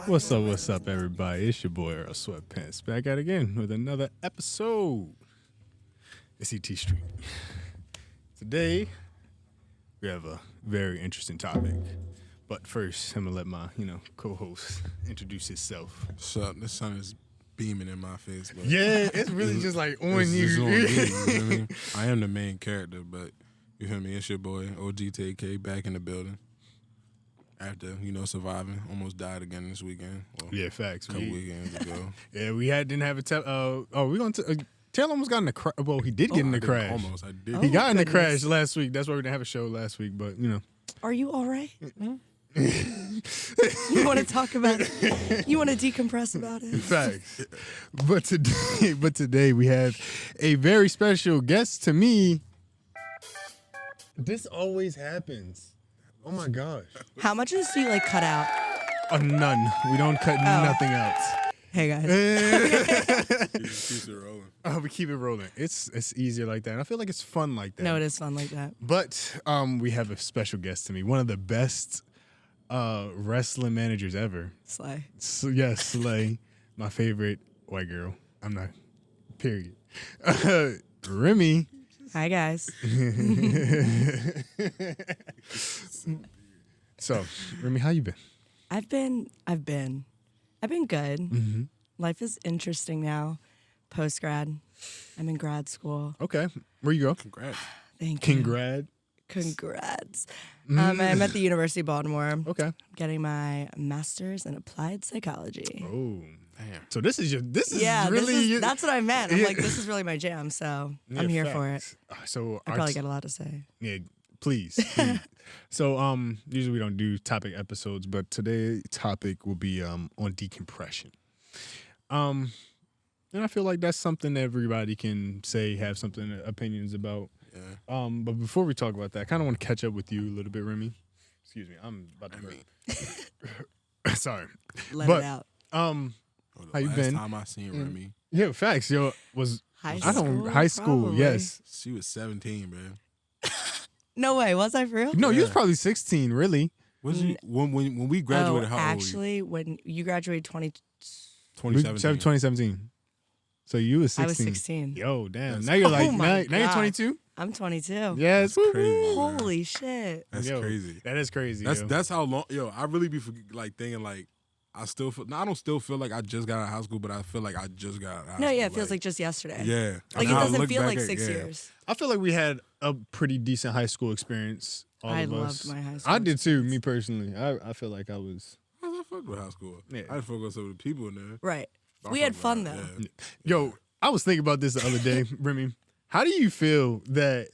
What's up, everybody? It's your boy Earl Sweatpants back at it again with another episode. It's ET Street. Today, we have a very interesting topic. But first, I'm gonna let my, co-host introduce himself. What's up? The sun is beaming in my face. But Yeah, it's really just like on you. It's on me, you know what I mean? I am the main character, but you feel me? It's your boy OGTK back in the building. After, surviving, almost died again this weekend. Well, Yeah, facts. a couple weekends ago. Yeah, we didn't have a Taylor almost got in the crash. Well, he did get in the crash. Almost, I did. He got in the goodness. crash last week. That's why we didn't have a show last week. But Are you all right? You want to talk about it? You want to decompress about it? facts. But today we have a very special guest to me. This always happens. Oh my gosh. How much of this do you cut out? None. We don't cut nothing out. Hey guys. Keeps it rolling. We keep it rolling. It's easier like that. And I feel like it's fun like that. No, it is fun like that. But we have a special guest to me. One of the best wrestling managers ever. Slay. So, yes, Slay. My favorite white girl. I'm not. Period. Remy. Hi guys. So, Remy, how you been? I've been good. Mm-hmm. Life is interesting now. Post grad. I'm in grad school. Okay. Where you go? Congrats. Thank you. Congrats. I'm at the University of Baltimore. Okay. I'm getting my master's in applied psychology. Oh, Damn. so this is really that's what I meant. I'm Yeah. like, this is really my jam, so I'm here for it. So I probably got a lot to say. Yeah, please. So usually we don't do topic episodes, but today's topic will be on decompression. And I feel like that's something that everybody can have something opinions about. Yeah. But before we talk about that, I kind of want to catch up with you a little bit, Remy. Excuse me, I'm about to burp. Sorry. Let But, it out. How you last been? time I seen Remy, Yeah, facts. Was High high school, probably. yes. she was 17, man. No way. Was I for real? No, you was Yeah. probably 16, really. Was you when we graduated? How old were you? Actually, when you graduated 2017. 2017. So you was 16. I was 16. Yo, damn. That's- Now you're like, Oh my now you're God. 22? I'm 22. Yes. That's crazy. man. Holy shit. That's Yo, crazy. That is crazy. That's how long. Yo, I really be thinking I still feel. I don't still feel like I just got out of high school, but I feel like I just got out of high No, school. yeah, it feels like just yesterday. Yeah. Like it Now I doesn't look feel back like at- 6 yeah. years. I feel like we had a pretty decent high school experience. All I of us. loved my high school. I did too, me personally. I feel like I was. I fucked with high school. Yeah. I didn't fuck with some of the people in there. Right. I We had fucked fun with though. it, Yo, I was thinking about this the other day, Remy. How do you feel that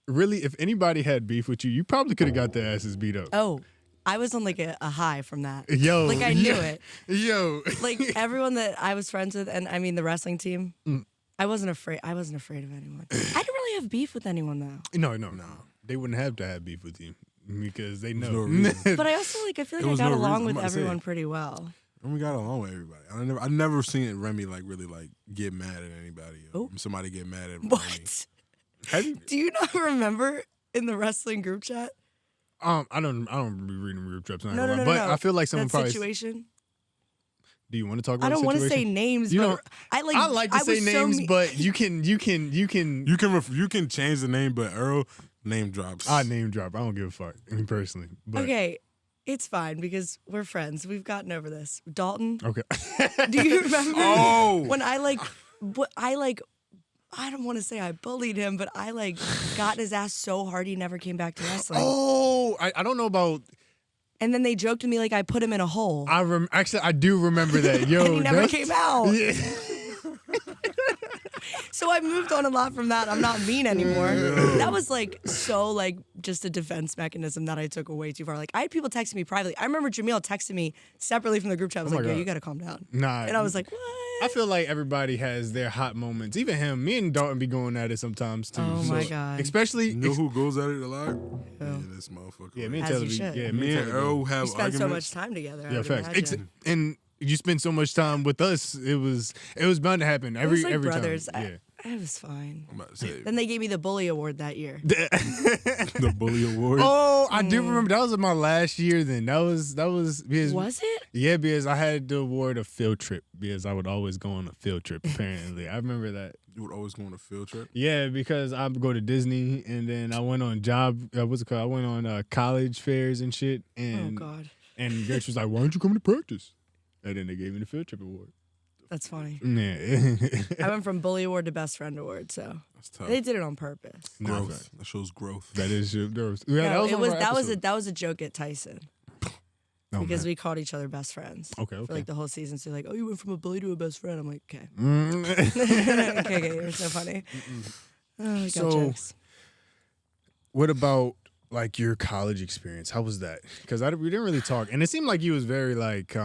really, if anybody had beef with you, you probably could have got their asses beat up? Oh, I was on a high from that. Yo. Like I knew yeah. it. Yo. Like everyone that I was friends with, and I mean the wrestling team, I wasn't afraid of anyone. I didn't really have beef with anyone though. No. They wouldn't have to have beef with you because they know. no reason. But I also I feel It like I was got no along reason. with I'm about to say everyone it. pretty well. And we got along with everybody. I never seen Remy really get mad at anybody. Oh. Somebody get mad at Remy. What? Have you? Do you not remember in the wrestling group chat? I don't be reading group trips. No. But I feel like someone that probably. situation. Do you want to talk about? I don't want to say names. You but don't- I like to say was so names, me- but you can. You can change the name, but Earl name drops. I name drop. I don't give a fuck. I mean, personally. But, Okay, it's fine because we're friends. We've gotten over this. Dalton, Okay. do you remember Oh. when I don't want to say I bullied him, but I got his ass so hard he never came back to wrestling. Oh, I don't know about. And then they joked to me like I put him in a hole. Actually, I do remember that. Yo, and he never that's- came out. Yeah. So I moved on a lot from that. I'm not mean anymore. That was just a defense mechanism that I took way too far. Like I had people texting me privately. I remember Jamil texting me separately from the group chat. I was Oh my like, yo, God. you gotta calm down. Nah. And I was like, what? I feel like everybody has their hot moments. Even him. Me and Dalton be going at it sometimes too. Oh my God. Especially. You know who goes at it a lot? Who? Yeah, this motherfucker. Yeah, me and As Taylor. you should. Yeah, Me and Taylor go. Earl have You spend so arguments. much time together. I Yeah, would facts. imagine. And you spend so much time with us. It was bound to happen. It was like every brothers. time. Yeah. It was fine. I'm about to say Then they gave me the bully award that year. the bully award. Oh, I do remember that was my last year. Then that was because Was it? yeah, because I had the award a field trip because I would always go on a field trip. Apparently, I remember that. You would always go on a field trip. Yeah, because I would go to Disney and then I went on what's it called? I went on college fairs and shit. And Oh God, and Gertrude was like, "Why don't you come to practice?" And then they gave me the field trip award. that's funny. Yeah. I went from bully award to best friend award, so That's tough. they did it on purpose. Growth. That shows growth. That is yeah. No, that was a joke at Tyson because we called each other best friends. Okay. For like the whole season, so like, oh, you went from a bully to a best friend. I'm like, okay, Mm. okay, you're so funny. Oh, I got So- jokes. What about like your college experience? How was that? Because we didn't really talk, and it seemed like you was very like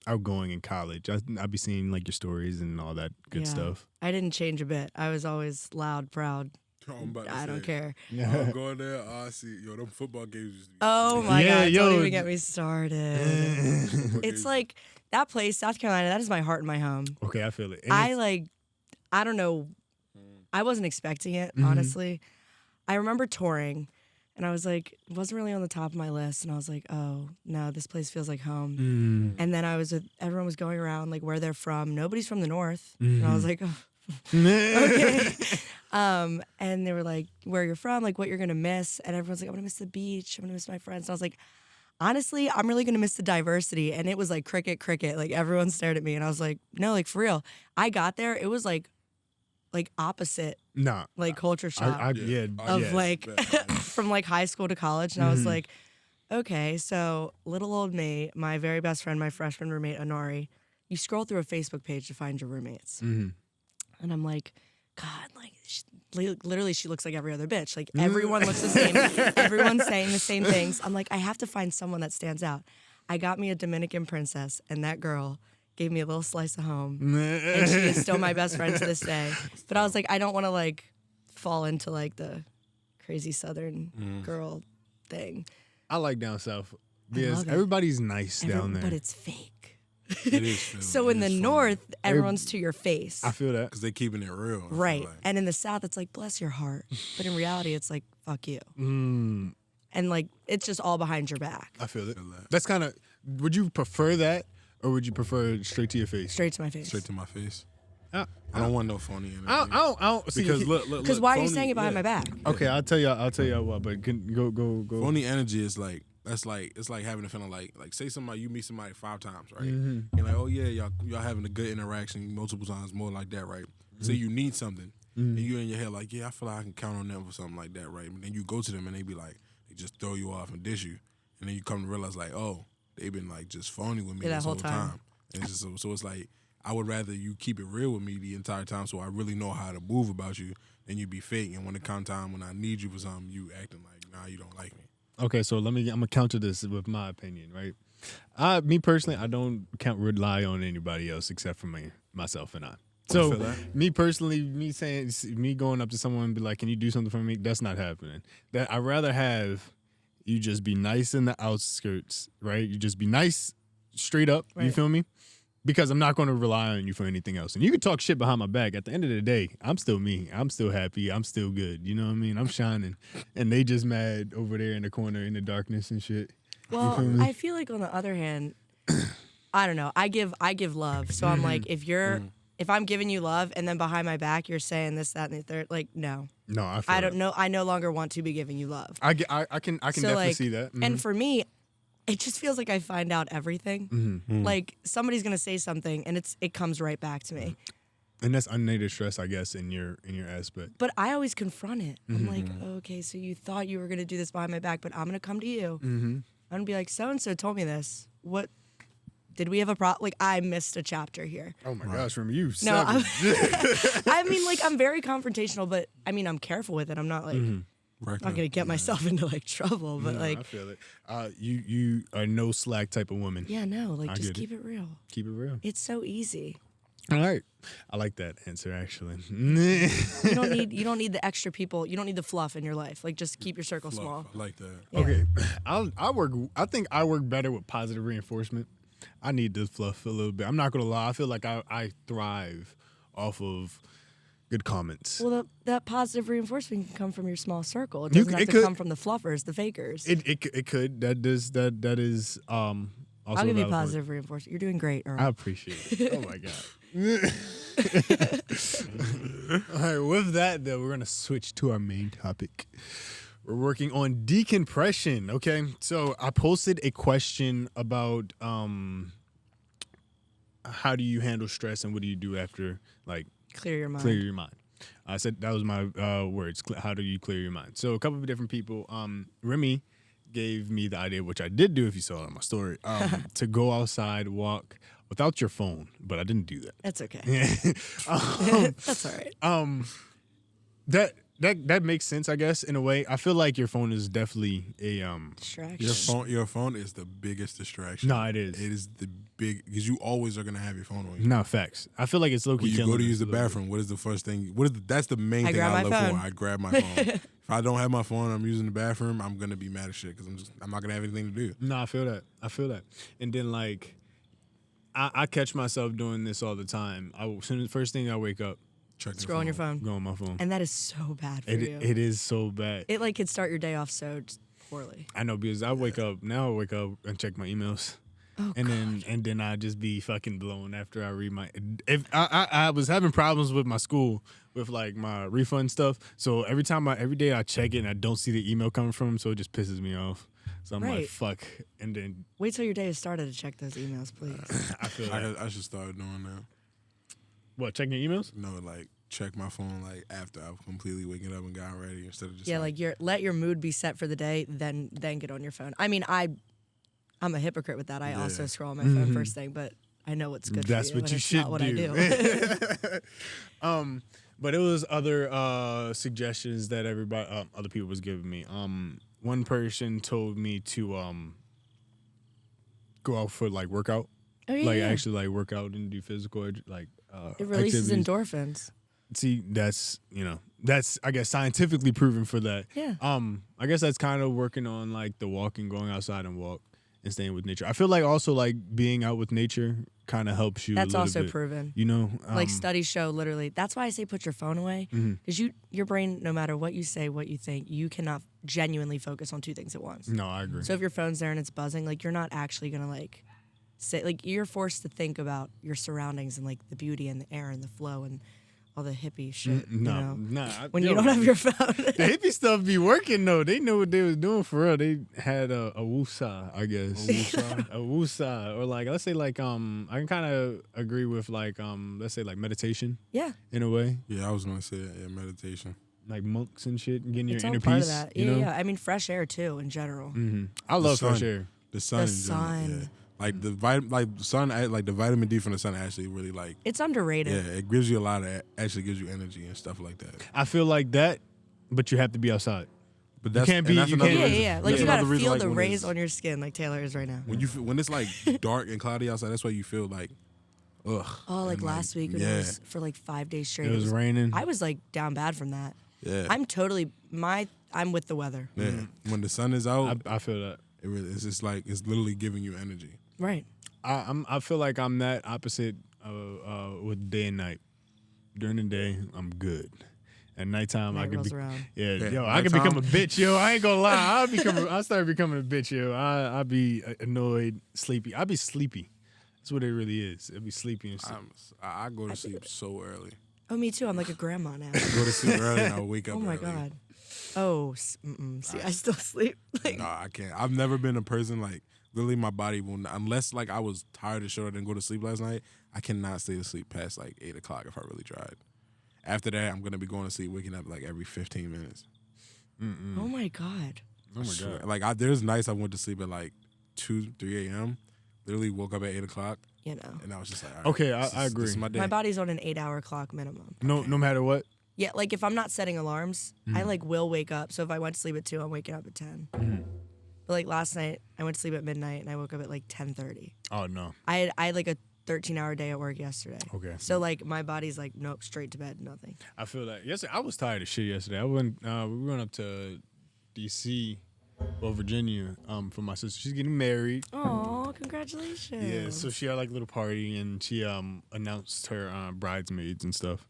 outgoing in college. I'd be seeing like your stories and all that good Yeah. stuff. I didn't change a bit. I was always loud, proud. I'm about to I don't say, care. I'm going there. I see. Yo, them football games used to be. Oh my Yeah, God! yo. Don't even get me started. It's like that place, South Carolina. That is my heart and my home. Okay, I feel it. And I don't know. I wasn't expecting it, honestly. I remember touring, and I was like, it wasn't really on the top of my list, and I was like, oh no, this place feels like home. And then everyone was going around like where they're from. Nobody's from the north, and I was like, oh, okay. And they were like, where you're from, like what you're gonna miss, and everyone's like, I'm gonna miss the beach, I'm gonna miss my friends. And I was like, honestly, I'm really gonna miss the diversity. And it was like cricket. Like everyone stared at me, and I was like, no, like for real. I got there, it was like opposite nah, like culture shock of like from like high school to college, and I was like, okay, so little old me, my very best friend, my freshman roommate Anari, you scroll through a Facebook page to find your roommates, and I'm like, God, like literally she looks like every other bitch, like everyone looks the same, everyone's saying the same things. I'm like, I have to find someone that stands out. I got me a Dominican princess, and that girl gave me a little slice of home, and she is still my best friend to this day. But I was like, I don't want to like fall into like the crazy Southern girl thing. I like down south because love it. everybody's nice down there. But it's fake. It is. Philly. So in the north, everyone's to your face. I feel that. because they keeping it real. I feel Right. like. And in the south, it's like, bless your heart. But in reality, it's like, fuck you. Mm, And like, it's just all behind your back. I feel it. Feel that. That's kind of. Would you prefer that, or would you prefer straight to your face? Straight to my face. Straight to my face. I I don't want no phony energy. I don't see. Because look. Because why are you phony- saying it behind yeah. my back? Okay, I'll tell y'all what. But go. Phony energy is like it's like having a feeling like say somebody you meet somebody 5 times, right? Mm-hmm. And like, oh yeah, y'all having a good interaction multiple times, more like that, right? Say you need something, and you in your head like, yeah, I feel like I can count on them for something like that, right? And then you go to them and they be like, they just throw you off and dish you, and then you come to realize like, oh, they've been like just phony with me Yeah, that this whole whole time. time. And it's just, so it's like I would rather you keep it real with me the entire time, so I really know how to move about you, than you be fake. And when it comes time when I need you for something, you acting like, nah, you don't like me. Okay, so I'm gonna counter this with my opinion, right? Me personally, I don't rely on anybody else except for myself and I. So feel that. me personally, me going up to someone and be like, "Can you do something for me?" That's not happening. That I'd rather have you just be nice in the outskirts, right? You just be nice straight up. You Right. feel me? Because I'm not going to rely on you for anything else. And you can talk shit behind my back. At the end of the day, I'm still me. I'm still happy. I'm still good. You know what I mean? I'm shining. And they just mad over there in the corner in the darkness and shit. Well, I feel like on the other hand, I don't know. I give love. So I'm like, if I'm giving you love and then behind my back you're saying this, that, and the third, like, no. No, I feel I don't know. I no longer want to be giving you love. I can So definitely like, see that. And for me, it just feels like I find out everything. Like somebody's gonna say something and it comes right back to me. And that's unneeded stress, I guess, in your aspect. But I always confront it. I'm like, okay, so you thought you were gonna do this behind my back, but I'm gonna come to you. I'm gonna be like, so and so told me this. What? Did we have a problem? Like, I missed a chapter here. Oh my gosh, from you, No, savage. I mean, like, I'm very confrontational, but I mean, I'm careful with it. I'm not like, Right. not gonna get myself into like trouble, but No, like, I feel it. You are no slack type of woman. yeah, no, like, I just get it. keep it real. Keep it real. It's so easy. All right, I like that answer actually. You don't need the extra people. You don't need the fluff in your life. Like, just keep your circle Fluff. small. I like that. Yeah. Okay, I think I work better with positive reinforcement. I need the fluff a little bit. I'm not gonna lie. I feel like I thrive off of good comments. Well, that positive reinforcement can come from your small circle. It doesn't have to come from the fluffers, the fakers. It could. That is also I'll give you valid positive reinforcement. You're doing great, Earl. I appreciate it. Oh my god. All right, with that though, we're gonna switch to our main topic. We're working on decompression. Okay, so I posted a question about how do you handle stress and what do you do after clear your mind. Clear your mind. I said that was my words. How do you clear your mind? So a couple of different people. Remy gave me the idea, which I did do if you saw it on my story, to go outside, walk without your phone. But I didn't do that. That's okay. That's all right. That makes sense, I guess, in a way. I feel like your phone is definitely a distraction. Your phone is the biggest distraction. No, it is. It is the because you always are gonna have your phone on you. No, facts. I feel like it's low key. When you go to use the bathroom, what is the first thing? That's the main thing I look for. I grab my phone. If I don't have my phone, I'm using the bathroom. I'm gonna be mad as shit because I'm not gonna have anything to do. No, I feel that. And then I catch myself doing this all the time. First thing I wake up. Scroll on your phone. Go on my phone. And that is so bad for you. It is so bad. It could start your day off so poorly. I know because I wake up and check my emails. Oh, and then I just be fucking blown after I read my. If I was having problems with my school with my refund stuff, so every day I check it and I don't see the email coming from them, so it just pisses me off. So I'm like, fuck, and then wait till your day has started to check those emails, please. I feel I should start doing that. What, checking your emails? No, check my phone after I've completely waking up and got ready instead of just let your mood be set for the day, then get on your phone. I mean, I'm a hypocrite with that. I also scroll on my phone first thing, but I know what's good That's for you. That's what you should not what do. I do. But it was other suggestions that other people was giving me. One person told me to go out for workout. Oh, yeah. Actually work out and do physical it releases activities. endorphins. See, that's I guess scientifically proven for that. Yeah. I guess that's kind of working on the walking, going outside and walk and staying with nature. I feel also being out with nature kind of helps you. That's a little also bit, proven. Studies show literally. That's why I say put your phone away because your brain, no matter what you say, what you think, you cannot genuinely focus on two things at once. No, I agree. So if your phone's there and it's buzzing, you're not actually gonna say you're forced to think about your surroundings and the beauty and the air and the flow and all the hippie shit. When you don't have your phone. The hippie stuff be working though. They know what they was doing for real. They had a woosah, I guess. A woosah. Or let's say I can kind of agree with let's say meditation. Yeah. In a way. Yeah, I was gonna say meditation. Monks and shit, and getting it's your inner part peace. Of that. You know? Yeah. I mean, fresh air too in general. Mm-hmm. I love fresh air. The sun. The vitamin D from the sun actually really it's underrated. Yeah, it gives you actually gives you energy and stuff like that. I feel like that, but you have to be outside. But you can't. You gotta feel the rays on your skin like Taylor is right now. When it's dark and cloudy outside, that's why you feel ugh. Oh, last week when it was for 5 days straight. It was raining. I was down bad from that. Yeah. I'm with the weather. Yeah. Mm-hmm. When the sun is out, I feel that. It really it's just it's literally giving you energy. Right. I feel like I'm that opposite with day and night. During the day, I'm good. At nighttime, I can be around. I can become a bitch, yo. I ain't gonna lie. I start becoming a bitch, yo. I be annoyed, sleepy. I be sleepy. That's what it really is. It be sleepy and sleep. I go to sleep so early. Oh, me too. I'm like a grandma now. I go to sleep early and I wake up Oh my early. God. Oh, see, I still sleep. No, I can't. I've never been a person literally my body will not, unless I was tired and short and didn't go to sleep last night. I cannot stay asleep past 8 o'clock if I really tried. After that, I'm gonna be going to sleep, waking up every 15 minutes. Oh my God. Oh my God. There's nights I went to sleep at 2, 3 a.m. Literally woke up at 8 o'clock. And I was just all right, okay, I agree. This is my day. My body's on an 8-hour clock minimum. No matter what. Yeah, if I'm not setting alarms, I will wake up. So if I went to sleep at 2, I'm waking up at 10. But last night, I went to sleep at midnight and I woke up at 10:30. Oh no. I had a 13-hour day at work yesterday. Okay. So my body's nope, straight to bed, nothing. I feel that. Yesterday, I was tired of shit yesterday. We went up to D.C. or Virginia for my sister. She's getting married. Oh, congratulations. Yeah, so she had a little party and she announced her bridesmaids and stuff.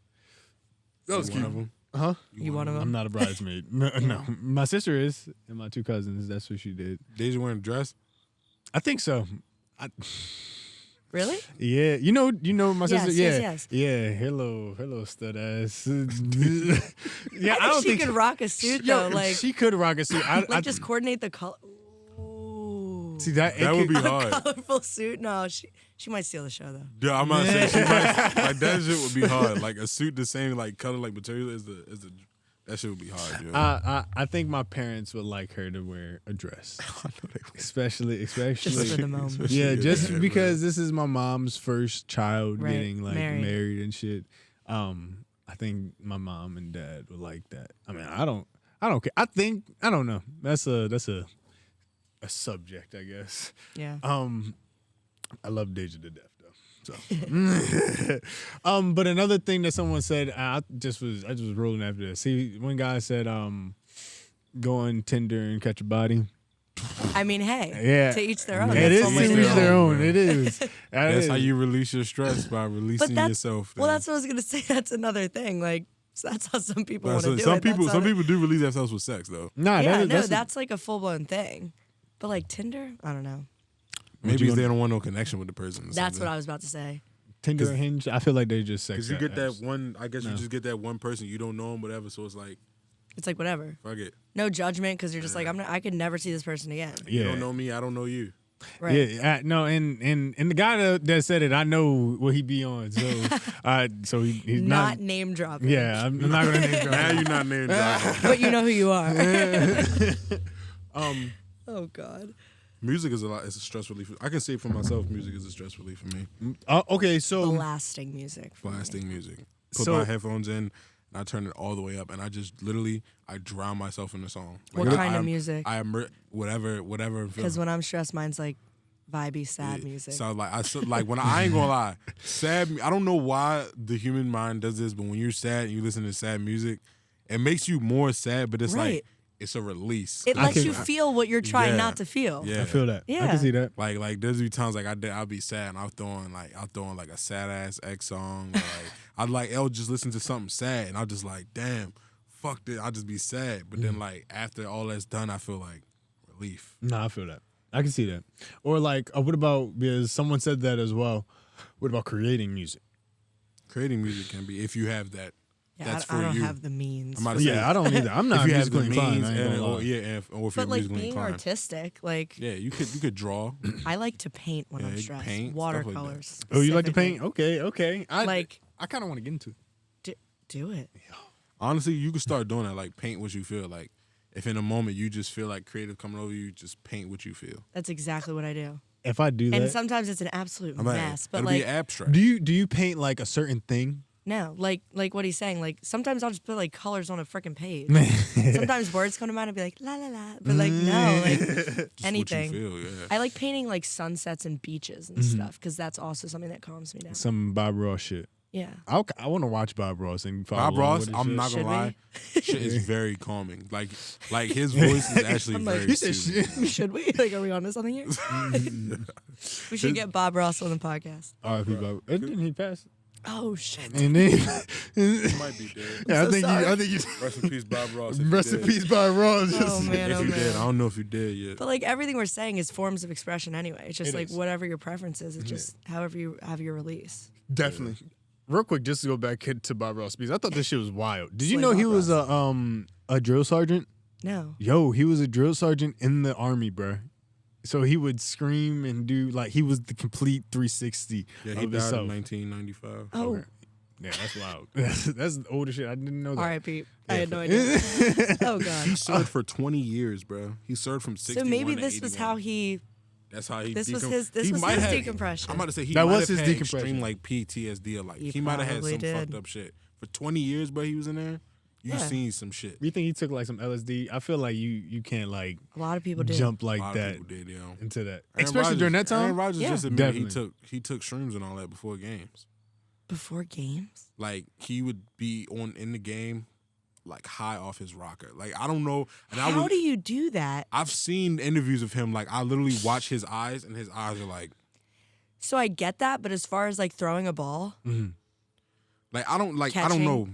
That was You cute. one of them? Huh? You one of them? I'm not a bridesmaid. No. My sister is, and my 2 cousins. That's what she did. Deja wearing a dress? I think so. Really? Yeah, you know my sister. Yes. Yeah. Hello, stud ass. Yeah, I think she could rock a suit though. Like she could rock a suit. just coordinate the color. Ooh. See that Would be hard. Colorful suit. No, she might steal the show though. Yeah, I'm not saying she might, like that shit would be hard. Like a suit the same like color like material is the that shit would be hard. Yo. I think my parents would like her to wear a dress, I know they would. especially Just for the moment. yeah, just Yeah, because this is my mom's first child Right, getting like married. married and shit. I think my mom and dad would like that. I mean, I don't care. I don't know. That's a subject, I guess. Yeah. I love Deja to death though. So, but another thing that someone said, I just was rolling after this. See, one guy said, go on Tinder and catch a body. I mean, hey, Yeah. to each their own. It That's is one to way to each do their it. own. It is. That's how is. you release your stress by releasing yourself. Well, that's what I was gonna say. That's another thing. Like, so that's how some people want to do some it. people That's how people do release themselves with sex though. Nah, Yeah, that's that's like a full blown thing. But like Tinder, I don't know. Maybe they don't want no connection with the person. That's what I was about to say. Tinder or Hinge. I feel like they just sex. Because you get that apps. one. I guess you just get that one person you don't know him, whatever. So it's like, It's like whatever. fuck it. No judgment because you're just like I could never see this person again. Yeah. You don't know me, I don't know you. Right. Yeah, no, and the guy that said it, I know what he be on. So, he's Not name dropping. Yeah, I'm not gonna name drop. Now you're not named dropping. But you know who you are. Oh God. Music is it's a stress relief. I can say for myself, music is a stress relief for me. Okay, so Blasting music. for me. Blasting music. Put So- my headphones in, and I turn it all the way up, and I just literally I drown myself in the song. What kind of music? I am whatever. I'm feeling. Because when I'm stressed, mine's like vibey, sad music. So like when I ain't gonna lie, sad. I don't know why the human mind does this, but when you're sad and you listen to sad music, it makes you more sad. But it's Right. like it's a release. It I lets can- you feel what you're trying Yeah. not to feel. Yeah. I feel that. I Yeah. can see that. Like there's be times like I'll be sad and I'll throw on like a sad ass X song. Or like I'll just listen to something sad and I'll just like damn, fuck this. I'll just be sad. But then like after all that's done, I feel like relief. Nah, I feel that. I can see that. Or like, what about, because someone said that as well. What about creating music? Creating music can be if you have that. Yeah, That's I for don't you. have the means. I'm about to say, Yeah, I don't either. I'm not if you have the musically inclined. means, I ain't and, gonna or, lie. yeah, and if you're But like musically being inclined. artistic, like Yeah, you could draw. I like to paint when Yeah, I'm you stressed. paint, stuff like that. Watercolors. Oh, you like to specifically. paint? Okay. I Like- kind of want to get into it. Do it. Honestly, you can start doing that. Like paint what you feel. Like if in a moment you just feel like creative coming over you, just paint what you feel. That's exactly what I do. If I do And that, sometimes it's an absolute I'm like, mess. But it'll like be abstract. do you paint like a certain thing? no, like what he's saying. Like sometimes I'll just put like colors on a freaking page. Sometimes words come to mind and be like la la la. But like no, like Just anything. What you feel, yeah. I like painting like sunsets and beaches and stuff because that's also something that calms me down. Some Bob Ross shit. Yeah. I want to watch Bob Ross and follow Bob along Ross, with his I'm shit. not Should gonna lie, shit is very calming. Like his voice is actually I'm like, very He said soothing. Should we? Like, are we on to something here? We should get Bob Ross on the podcast. R.I.P. Bob. Didn't he pass? Oh shit. And then, He might be dead. yeah, so sorry. I think you. Rest in peace, Bob Ross. if you Rest in dead. peace, Bob Ross. Oh man. If Oh you did, I man. don't know if you did yet. But like everything we're saying is forms of expression anyway. It's just It like is. whatever your preference is. It's just however you have your release. Definitely. Real quick, just to go back to Bob Ross because I thought this shit was wild. Did you Slay know he Bob was a drill sergeant? No. Yo, he was a drill sergeant in the army, bruh. So he would scream and do like he was the complete 360 Yeah, he of died himself. in 1995. Oh. Okay. Yeah, that's wild. That's the older shit. I didn't know that. R.I.P. I had no idea. Oh god. He served for 20 years, bro. He served from 61 So maybe to this was 81. how he. That's how he. This was decom- his. This he was might his have- decompression. I'm about to say he That might was have his had decompression. extreme like PTSD or like He he might have had probably some did. fucked up shit for 20 years, bro. He was in there. You Yeah. seen some shit. You think he took like some LSD? I feel like you can't like A lot of people did. jump A like lot that of people did, yo. into that, Aaron especially Rodgers- during that Aaron time. Rodgers Yeah. just admitted Definitely. he took shrooms and all that before games. before games. Like he would be in the game, like high off his rocker. Like I don't know. And How do you do that? I've seen interviews of him. Like I literally watch his eyes, and his eyes are like. So I get that, but as far as like throwing a ball, Like I don't Catching, know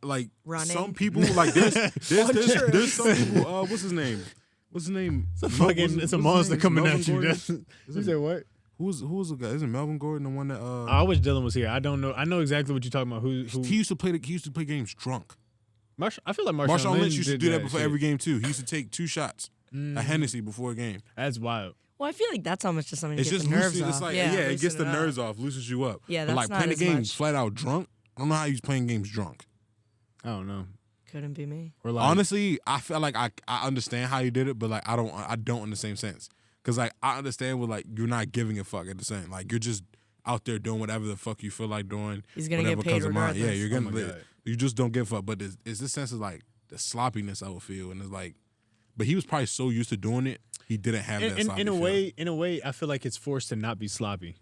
like running. some people like there's some people. What's his name? It's a monster coming at you. You said what? Who was the guy? Isn't Melvin Gordon the one that? I wish Dylan was here. I don't know. I know exactly what you're talking about. Who? He used to play games drunk. I feel like Marshawn Lynch used to do that before every game too. He used to take 2 shots a Hennessy before a game. That's wild. Well, I feel like that's almost just something to It's get just the nerves off. It's like it gets the nerves off, loosens you up. Yeah, but that's like playing the not game as much. flat out drunk. I don't know how he's playing games drunk. I don't know. Couldn't be me. Or like, Honestly, I feel like I understand how you did it, but like I don't in the same sense. Cause like I understand with like you're not giving a fuck at the same. Like you're just out there doing whatever the fuck you feel like doing. He's gonna whatever get paid comes to mind. regardless. Yeah, you're gonna. Oh my God. You just don't give a fuck. But it's this sense of like the sloppiness I would feel, and it's like, but he was probably so used to doing it, he didn't have that sloppy in a feeling. way, I feel like it's forced to not be sloppy.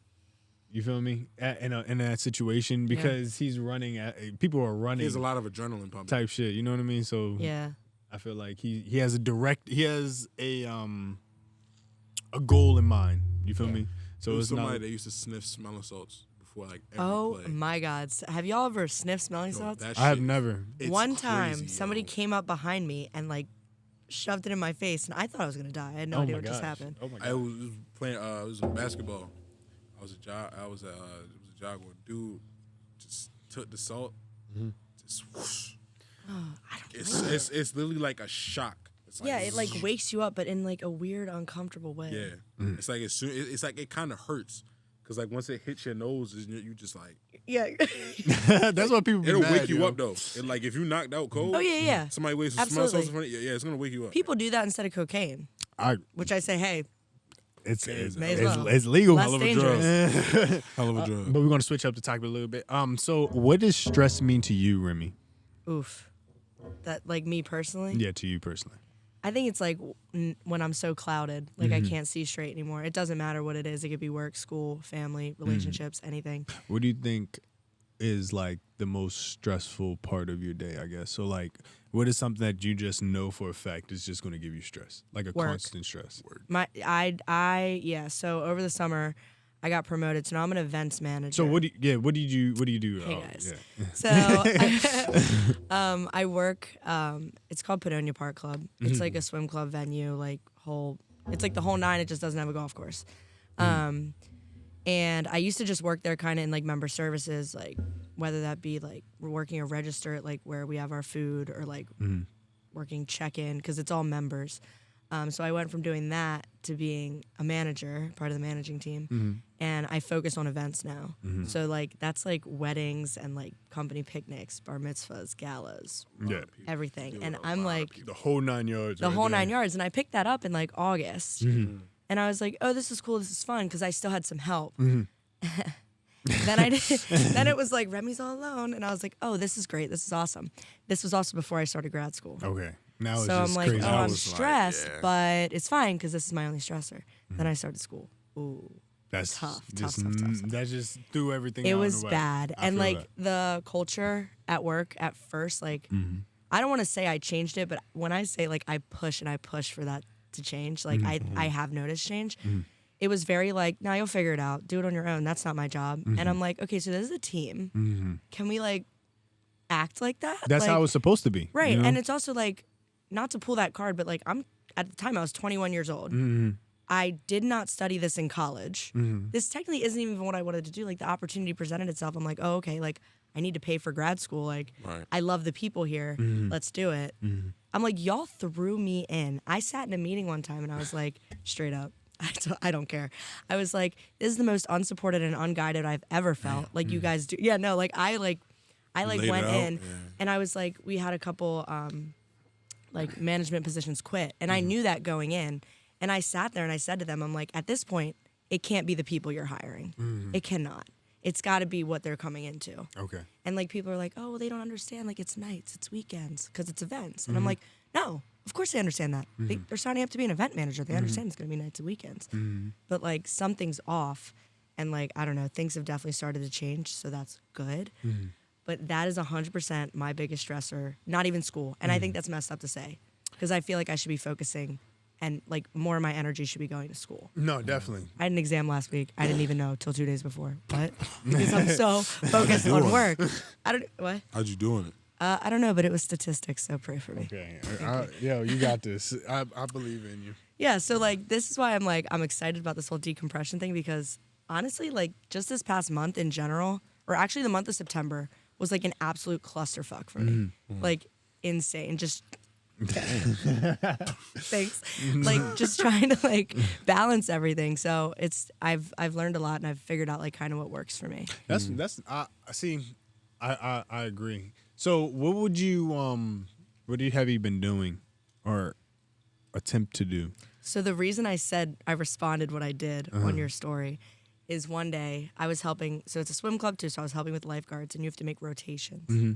You feel me? In that situation because he's running people are running. He has a lot of adrenaline pumping. Type shit. You know what I mean? So Yeah. I feel like he has a goal in mind. You feel me? So There was it's somebody not. that used to sniff smelling salts before like every Oh play. my God. Have y'all ever sniffed smelling Yo, salts? that I have shit, never. it's One time, crazy, somebody yo. came up behind me and like shoved it in my face, and I thought I was gonna die. I had no Oh idea my what just gosh. happened. Oh my I god. was playing. It was basketball. I was a Jaguar. Dude just took the salt. Just whoosh. Oh, I don't like it. It's literally like a shock. It's like, Yeah, it like wakes you up, but in like a weird, uncomfortable way. yeah. It's like it's like it kind of hurts because like once it hits your nose, you just like Yeah. That's what people. Be it'll mad, wake you yo. up though. And like if you knocked out cold, Oh yeah. somebody waits to smell Absolutely. something from it. Yeah, it's gonna wake you up. People do that instead of cocaine, which I say, hey, It's May as well. it's legal. Less Hell of a dangerous. drug. Hell of a drug. But we're gonna switch up the topic a little bit. So what does stress mean to you, Remy? Oof. That like me personally. Yeah, to you personally. I think it's like when I'm so clouded, like I can't see straight anymore. It doesn't matter what it is. It could be work, school, family, relationships, anything. What do you think is like the most stressful part of your day, I guess? So like what is something that you just know for a fact is just gonna give you stress? Like a Work. constant stress. So over the summer I got promoted, so now I'm an events manager. So what do you do? Hey guys. Yeah. So I work it's called Padonia Park Club. It's like a swim club venue, it's like the whole nine, it just doesn't have a golf course. And I used to just work there kind of in like member services, like whether that be like we're working a register at like where we have our food or like working check-in because it's all members. So I went from doing that to being a manager, part of the managing team, and I focus on events now. So like that's like weddings and like company picnics, bar mitzvahs, galas, Yeah. everything. And I'm like The whole 9 yards. the right whole there. 9 yards. And I picked that up in like August. And I was like, oh, this is cool. This is fun because I still had some help. Then then it was like Remy's all alone. And I was like, oh, this is great. This is awesome. This was also before I started grad school. Okay. Now it's So I'm just like, crazy. oh, I I'm was like, stressed, yeah. but it's fine because this is my only stressor. Then I started school. Ooh. That's tough. That just threw everything. It out was in the way. bad. I And feel like that. the culture at work at first, like I don't want to say I changed it, but when I say like I push for that to change, like I have noticed change. It was very like, nah, you'll figure it out. Do it on your own. That's not my job. And I'm like, okay, so this is a team. Can we like act like that? That's like, how it's supposed to be. right. you know? And it's also like, not to pull that card, but like at the time I was 21 years old. I did not study this in college. This technically isn't even what I wanted to do. Like the opportunity presented itself. I'm like, oh, okay, like I need to pay for grad school. Like Right. I love the people here. Let's do it. I'm like, y'all threw me in. I sat in a meeting one time and I was like, straight up, I don't care. I was like, this is the most unsupported and unguided I've ever felt. Like you guys do. Yeah, no, like I Laid went it out, in yeah. and I was like, we had a couple like management positions quit. And I knew that going in. And I sat there and I said to them, I'm like, at this point, it can't be the people you're hiring. It cannot. It's got to be what they're coming into. Okay. And like people are like, oh, well, they don't understand. Like it's nights, it's weekends, because it's events. And I'm like, no, of course they understand that. They're signing up to be an event manager. They understand it's going to be nights and weekends. But like something's off. And like, I don't know, things have definitely started to change. So that's good. But that is 100% my biggest stressor, not even school. And I think that's messed up to say because I feel like I should be focusing and like more of my energy should be going to school. No, definitely. I had an exam last week. I didn't even know till 2 days before. What? Because I'm so focused on work. What? How'd you doing it? I don't know, but it was statistics, so pray for me. Okay. Yo, you got this. I believe in you. Yeah, so like this is why I'm excited about this whole decompression thing, because honestly, like just this past month in general, or actually the month of September, was like an absolute clusterfuck for me. Like insane. Just thanks. Like just trying to like balance everything. So I've learned a lot, and I've figured out like kind of what works for me. That's I see. I agree. So what have you been doing or attempt to do? So the reason I said I responded what I did on your story is one day I was helping. So it's a swim club too. So I was helping with lifeguards, and you have to make rotations. Mm-hmm.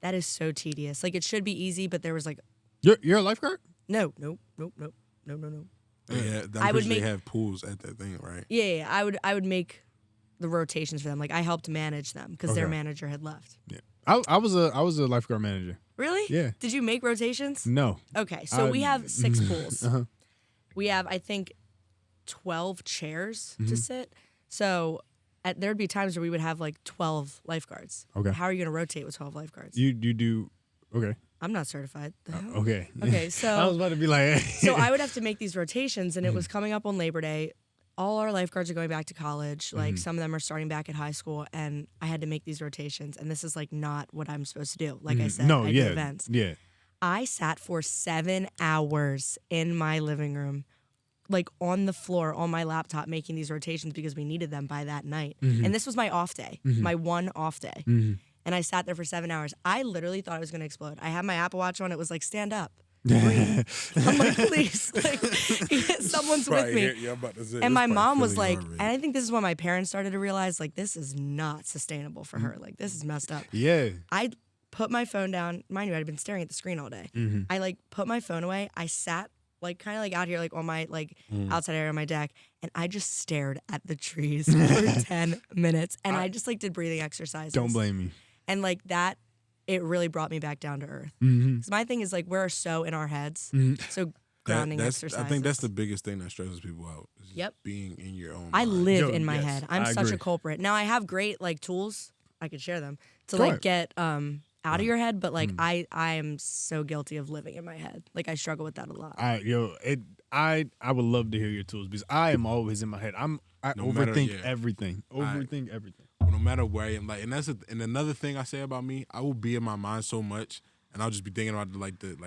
That is so tedious. Like it should be easy, but there was like you're a lifeguard? No. Yeah, I would they make- have pools at that thing, right? Yeah. I would make the rotations for them. Like I helped manage them because their Okay. manager had left. Yeah. I was a lifeguard manager. Really? Yeah. Did you make rotations? No. Okay, so we have 6 pools. We have, I think, 12 chairs to sit. So there'd be times where we would have like 12 lifeguards. Okay. How are you going to rotate with 12 lifeguards? You do okay. I'm not certified. The hell? Okay. Okay, I so was about to be like so I would have to make these rotations, and it was coming up on Labor Day. All our lifeguards are going back to college. Like some of them are starting back at high school, and I had to make these rotations. And this is like not what I'm supposed to do. Like I said, no, I yeah. do events. Yeah. I sat for 7 hours in my living room, like on the floor on my laptop, making these rotations because we needed them by that night. And this was my off day, my one off day. And I sat there for 7 hours. I literally thought I was going to explode. I had my Apple Watch on. It was like, stand up. Breathe. I'm like, please, like, someone's with me. Yeah, I'm about to say, And my it's mom probably was like, feeling and I think this is when my parents started to realize, like, this is not sustainable for her. Like, this is messed up. Yeah. I put my phone down. Mind you, I'd been staring at the screen all day. I like put my phone away. I sat like kind of like out here, like on my like outside area on my deck, and I just stared at the trees for 10 minutes. And I just like did breathing exercises. Don't blame me. And like that, it really brought me back down to earth. Mm-hmm. Because my thing is like we're so in our heads. So grounding exercises. I think that's the biggest thing that stresses people out. Is Yep. Being in your own I mind. live Yo, in my yes, head. I'm I such agree. a culprit. Now I have great like tools. I could share them to Go like ahead. get out of your head, but like I am so guilty of living in my head. Like I struggle with that a lot. I would love to hear your tools because I am always in my head. I No matter- overthink yeah. everything. Overthink everything. No matter where I am, like, and and another thing I say about me, I will be in my mind so much, and I'll just be thinking about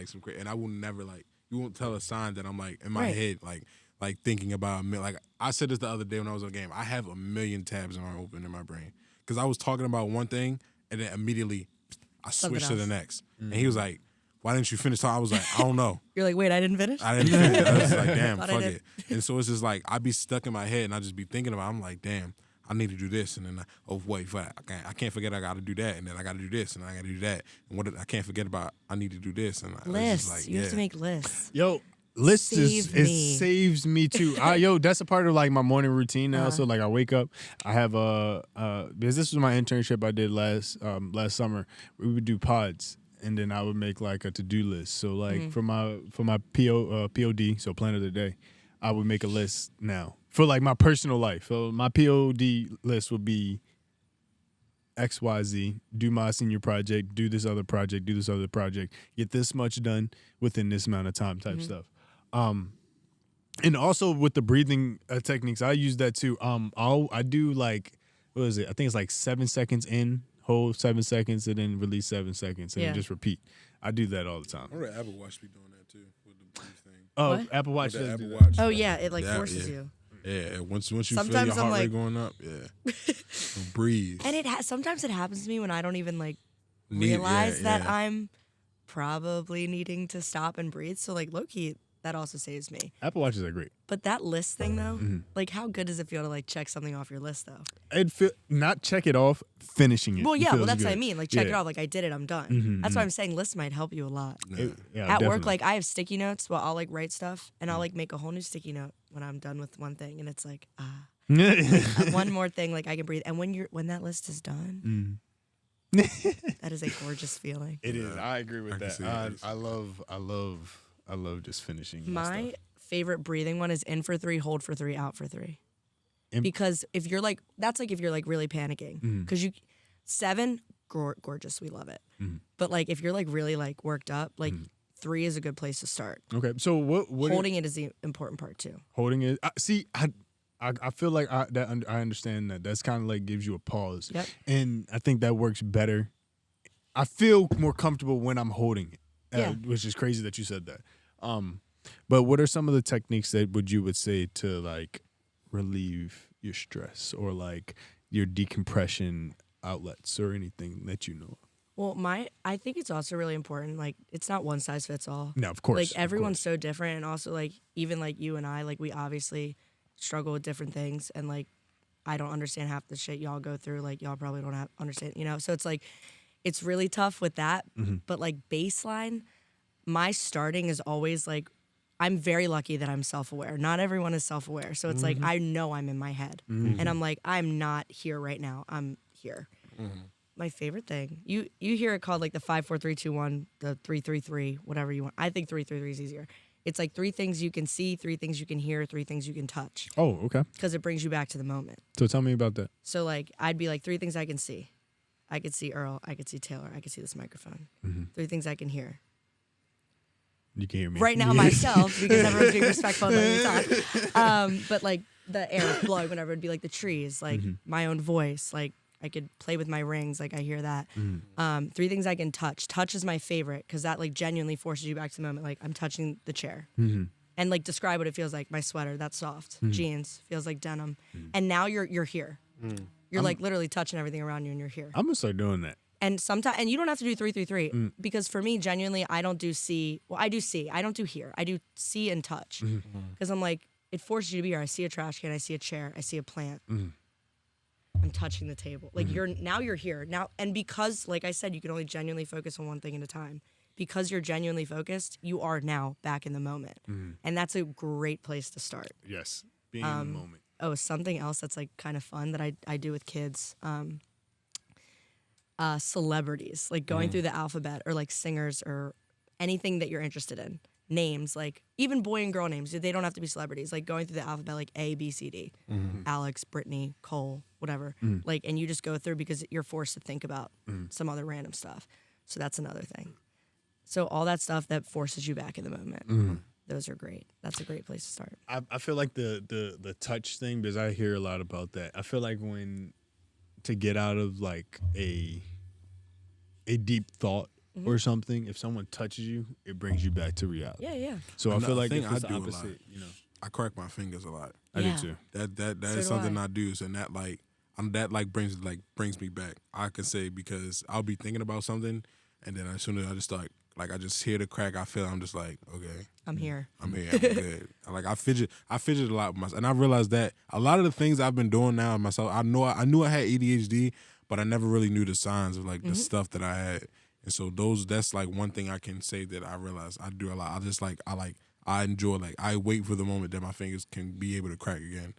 some crazy, and I will never you won't tell a sign that I'm like in my Right. head like thinking about like I said this the other day when I was on game. I have a million tabs open in my brain because I was talking about one thing and then immediately I Something switched to the else. next, and he was like, "Why didn't you finish talking?" I was like, "I don't know." You're like, wait, I didn't finish? I didn't finish. I was like, damn, Thought I fuck did. it. And so it's just like I be stuck in my head and I just be thinking about it. I'm like, damn, I need to do this, and then I can't forget I got to do that, and then I got to do this, and I got to do that, and I can't forget about I need to do this, and it's Lists. just like, You have to make lists. Yo, lists Save me. it saves me too. That's a part of like my morning routine now. So like I wake up, I have because this was my internship I did last summer. We would do pods. And then I would make like a to-do list. So like for my POD, so plan of the day, I would make a list now for like my personal life. So my POD list would be XYZ, do my senior project, do this other project, get this much done within this amount of time type stuff. And also with the breathing techniques, I use that too. I do like, what is it? I think it's like 7 seconds in, hold 7 seconds, and then release 7 seconds, and then just repeat. I do that all the time. I wonder if Apple Watch be doing that too with the breathe thing. Oh, What? Apple Watch With the does do Apple that. Watch. Oh yeah, it like Yeah, forces yeah. you. Yeah, once you feel Sometimes your I'm heart rate like- going up, yeah, so breathe. And sometimes it happens to me when I don't even like Need- realize yeah, that yeah. I'm probably needing to stop and breathe. So like low key, that also saves me. Apple Watches are great. But that list thing though, like how good does it feel to like check something off your list though? I'd feel not check it off, finishing it. Well, yeah, well feels that's what I good. mean. Like check it Yeah. off, like I did it, I'm done. That's why I'm saying lists might help you a lot. Yeah, At work, definitely. like I have sticky notes where I'll like write stuff and I'll like make a whole new sticky note when I'm done with one thing, and it's like one more thing, like I can breathe. And when that list is done, that is a gorgeous feeling. It is. I agree with I can that. see it. I love just finishing. My stuff. favorite breathing one is in for 3, hold for 3, out for 3. Because if you're like, that's like if you're like really panicking. Because 7, gorgeous, we love it. But like if you're like really like worked up, like 3 is a good place to start. Okay, so what holding it is the important part too. Holding it, I feel like I understand that. That's kind of like gives you a pause. Yep. And I think that works better. I feel more comfortable when I'm holding it, which is crazy that you said that. But what are some of the techniques that you would say to like relieve your stress or like your decompression outlets or anything that you know of? Well, I think it's also really important. Like, it's not one size fits all. No, of course. Like, everyone's so different. And also, like, even like you and I, like, we obviously struggle with different things. And, like, I don't understand half the shit y'all go through. Like, y'all probably don't understand, you know? So it's like, it's really tough with that. But, like, baseline, my starting is always like, I'm very lucky that I'm self-aware. Not everyone is self-aware. So it's like, I know I'm in my head. And I'm like, I'm not here right now. I'm here. My favorite thing, you hear it called like the 5, 4, 3, 2, 1, the 3, 3, 3, whatever you want. I think 3, 3, 3 is easier. It's like 3 things you can see, 3 things you can hear, 3 things you can touch. Oh, okay. Because it brings you back to the moment. So tell me about that. So like, I'd be like 3 things I can see. I could see Earl. I could see Taylor. I could see this microphone. 3 things I can hear. You can hear me right now myself because everyone's being respectful and letting me talk. But like the air blowing, whatever, it'd be like the trees, like my own voice, like I could play with my rings, like I hear that. 3 things I can touch. Touch is my favorite because that like genuinely forces you back to the moment. Like I'm touching the chair. And like describe what it feels like. My sweater, that's soft. Jeans, feels like denim. And now you're here. You're like literally touching everything around you and you're here. I'm gonna start doing that. And sometimes, and you don't have to do 3, 3, 3 because for me, genuinely, I don't do see. Well, I do see. I don't do hear. I do see and touch because I'm like, it forces you to be here. I see a trash can. I see a chair. I see a plant. I'm touching the table. Like you're here now. And because, like I said, you can only genuinely focus on one thing at a time. Because you're genuinely focused, you are now back in the moment, and that's a great place to start. Yes, being in the moment. Oh, something else that's like kind of fun that I do with kids. Celebrities, like going through the alphabet or like singers or anything that you're interested in. Names, like even boy and girl names, they don't have to be celebrities. Like going through the alphabet, like A, B, C, D, Alex, Brittany, Cole, whatever. Like, and you just go through because you're forced to think about some other random stuff. So that's another thing. So all that stuff that forces you back in the moment. Those are great. That's a great place to start. I feel like the touch thing, because I hear a lot about that. I feel like to get out of like a deep thought or something, if someone touches you, it brings you back to reality. Yeah. So I feel like thing it's I the do opposite, a lot. you know. I crack my fingers a lot. I do too. That So is do something I. I do, and that brings me back. I can say because I'll be thinking about something, and then as soon as I just start, like I just hear the crack, I feel I'm just like, okay, I'm here. I'm good. Like I fidget a lot with myself, and I realized that a lot of the things I've been doing now myself, I knew I had ADHD, but I never really knew the signs of like the stuff that I had. And so that's like one thing I can say that I realized I do a lot. I enjoy, like, I wait for the moment that my fingers can be able to crack again,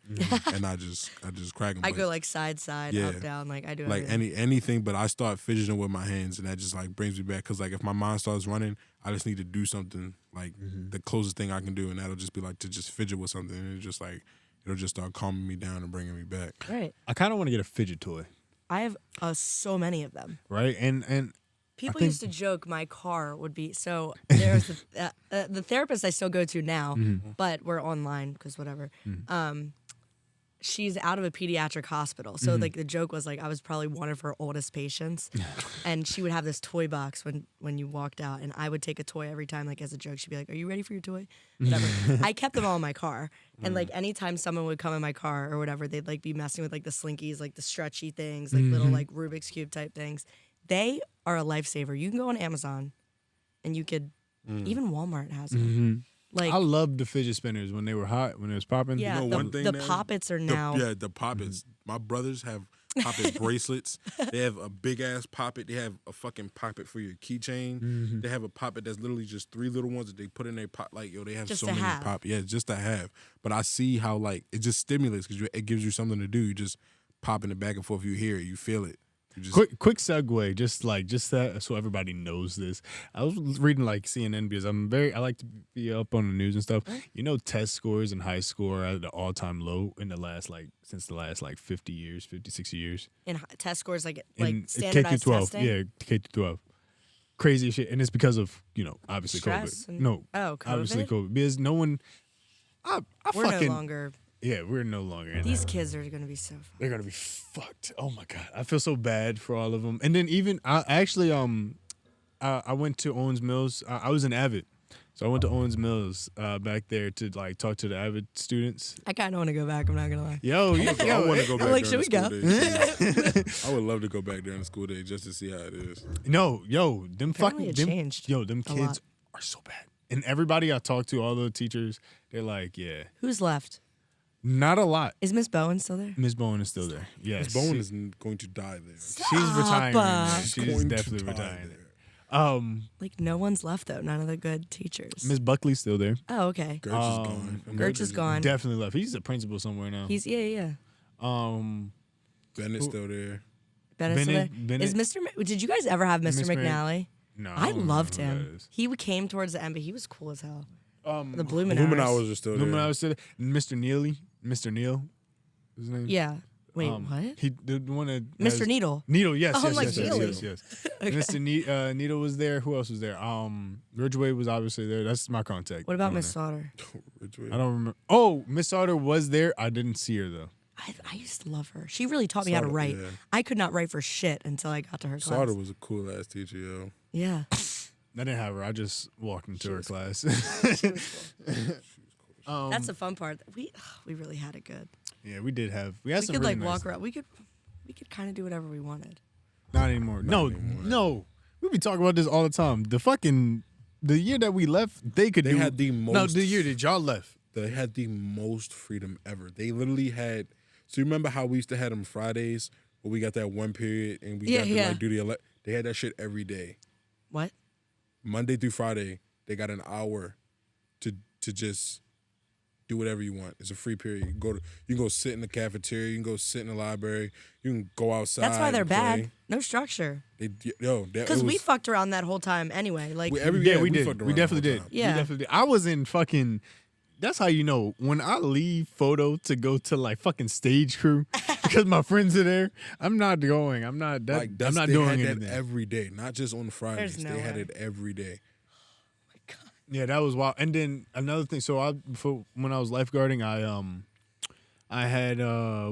and I just crack them. I go like side, up, down, like I do like everything. anything, but I start fidgeting with my hands, and that just like brings me back. Cause like if my mind starts running, I just need to do something like the closest thing I can do, and that'll just be like to just fidget with something, and it'll just start calming me down and bringing me back. Right. I kind of want to get a fidget toy. I have so many of them. Right, and people used to joke my car would be so. There's the therapist I still go to now, but we're online because whatever. She's out of a pediatric hospital, so like the joke was like I was probably one of her oldest patients, and she would have this toy box when you walked out, and I would take a toy every time, like as a joke. She'd be like, "Are you ready for your toy?" Whatever. I kept them all in my car, and like anytime someone would come in my car or whatever, they'd like be messing with like the slinkies, like the stretchy things, like little like Rubik's Cube type things. They are a lifesaver. You can go on Amazon, and you could even Walmart has them. Like I loved the fidget spinners when they were hot, when it was popping. Yeah, You know, one thing the now, poppets are now. the poppets. My brothers have poppet bracelets. They have a big ass poppet. They have a fucking poppet for your keychain. They have a poppet that's literally just 3 little ones that they put in their pop. Like they have Just so to many have. pop. Yeah, just to have. But I see how like it just stimulates because it gives you something to do. You just popping it back and forth. You hear it, you feel it. Quick segue, just that so everybody knows this. I was reading like CNN because I like to be up on the news and stuff. You know, test scores in high school are at the all-time low in the last since the last 50 years, 60 years. In test scores like K standardized through 12, testing? yeah, K through 12. Crazy shit, and it's because of obviously Stress COVID. COVID? Obviously COVID because no one. We're no longer. Yeah, we're no longer in These that. kids are going to be so fucked. They're gonna be fucked. Oh my god, I feel so bad for all of them. And then even I went to Owens Mills. I was in Avid, so I went to Owens Mills back there to talk to the Avid students. I kind of want to go back. I'm not gonna lie. Yo, I want to go back. Like, should we go? I would love to go back during the school day just to see how it is. No, Apparently them fucking it them, changed them a kids lot. are so bad. And everybody I talked to, all the teachers, they're like, yeah, Who's left? not a lot. Is Miss Bowen still there? Miss Bowen is still there. Yes, Bowen is going to die there. she's retiring. man. She's She's going to definitely die retiring. there. Like no one's left though. None of the good teachers. Miss Buckley's still there. Oh, okay. Gertz is gone. Gertz is gone. Definitely left. He's a principal somewhere now. He's yeah. Bennett's still there. Bennett's still there. Bennett- Is Mr. Did you guys ever have Mr. Miss Mc- McNally? No, I don't loved know who that him. is. He came towards the end, but he was cool as hell. The Blue Luminowers are still there. Remember I was saying Mr. Neely, Mr. Neal, his name. Yeah. Wait, what? He the one that Mr. has- Needle. Needle, yes, Oh, yes, like yes, Neely. yes. Mr. Needle was there. Who else was there? Ridgway was obviously there. That's my contact. What about on Miss there. Sauter? I don't remember. Oh, Miss Sauter was there. I didn't see her though. I used to love her. She really taught me how to Sauter, write. yeah. I could not write for shit until I got to her class. Sauter was a cool ass teacher, yo. Yeah. I didn't have her. I just walked into her class. That's the fun part. We really had it good. Yeah, we did have. We We some could really like nice walk around. We could kind of do whatever we wanted. Not anymore. No. We be talking about this all the time. The year that we left, they could They do. had the most. No, the year that y'all left. They had the most freedom ever. They literally had. So you remember how we used to have them Fridays where we got that one period and we got to like do the. They had that shit every day. What? Monday through Friday, they got an hour to just do whatever you want. It's a free period. You can go sit in the cafeteria. You can go sit in the library. You can go outside. That's why they're and play. bad. No structure. Because we fucked around that whole time anyway. Like We did. We definitely did. Yeah. We definitely did. I was in fucking. That's how you know when I leave photo to go to like fucking stage crew because my friends are there. I'm not going. I'm not. I'm not doing had anything. that every day, not just on Fridays. There's no they had way. it every day. Yeah, that was wild. And then another thing. So when I was lifeguarding, I had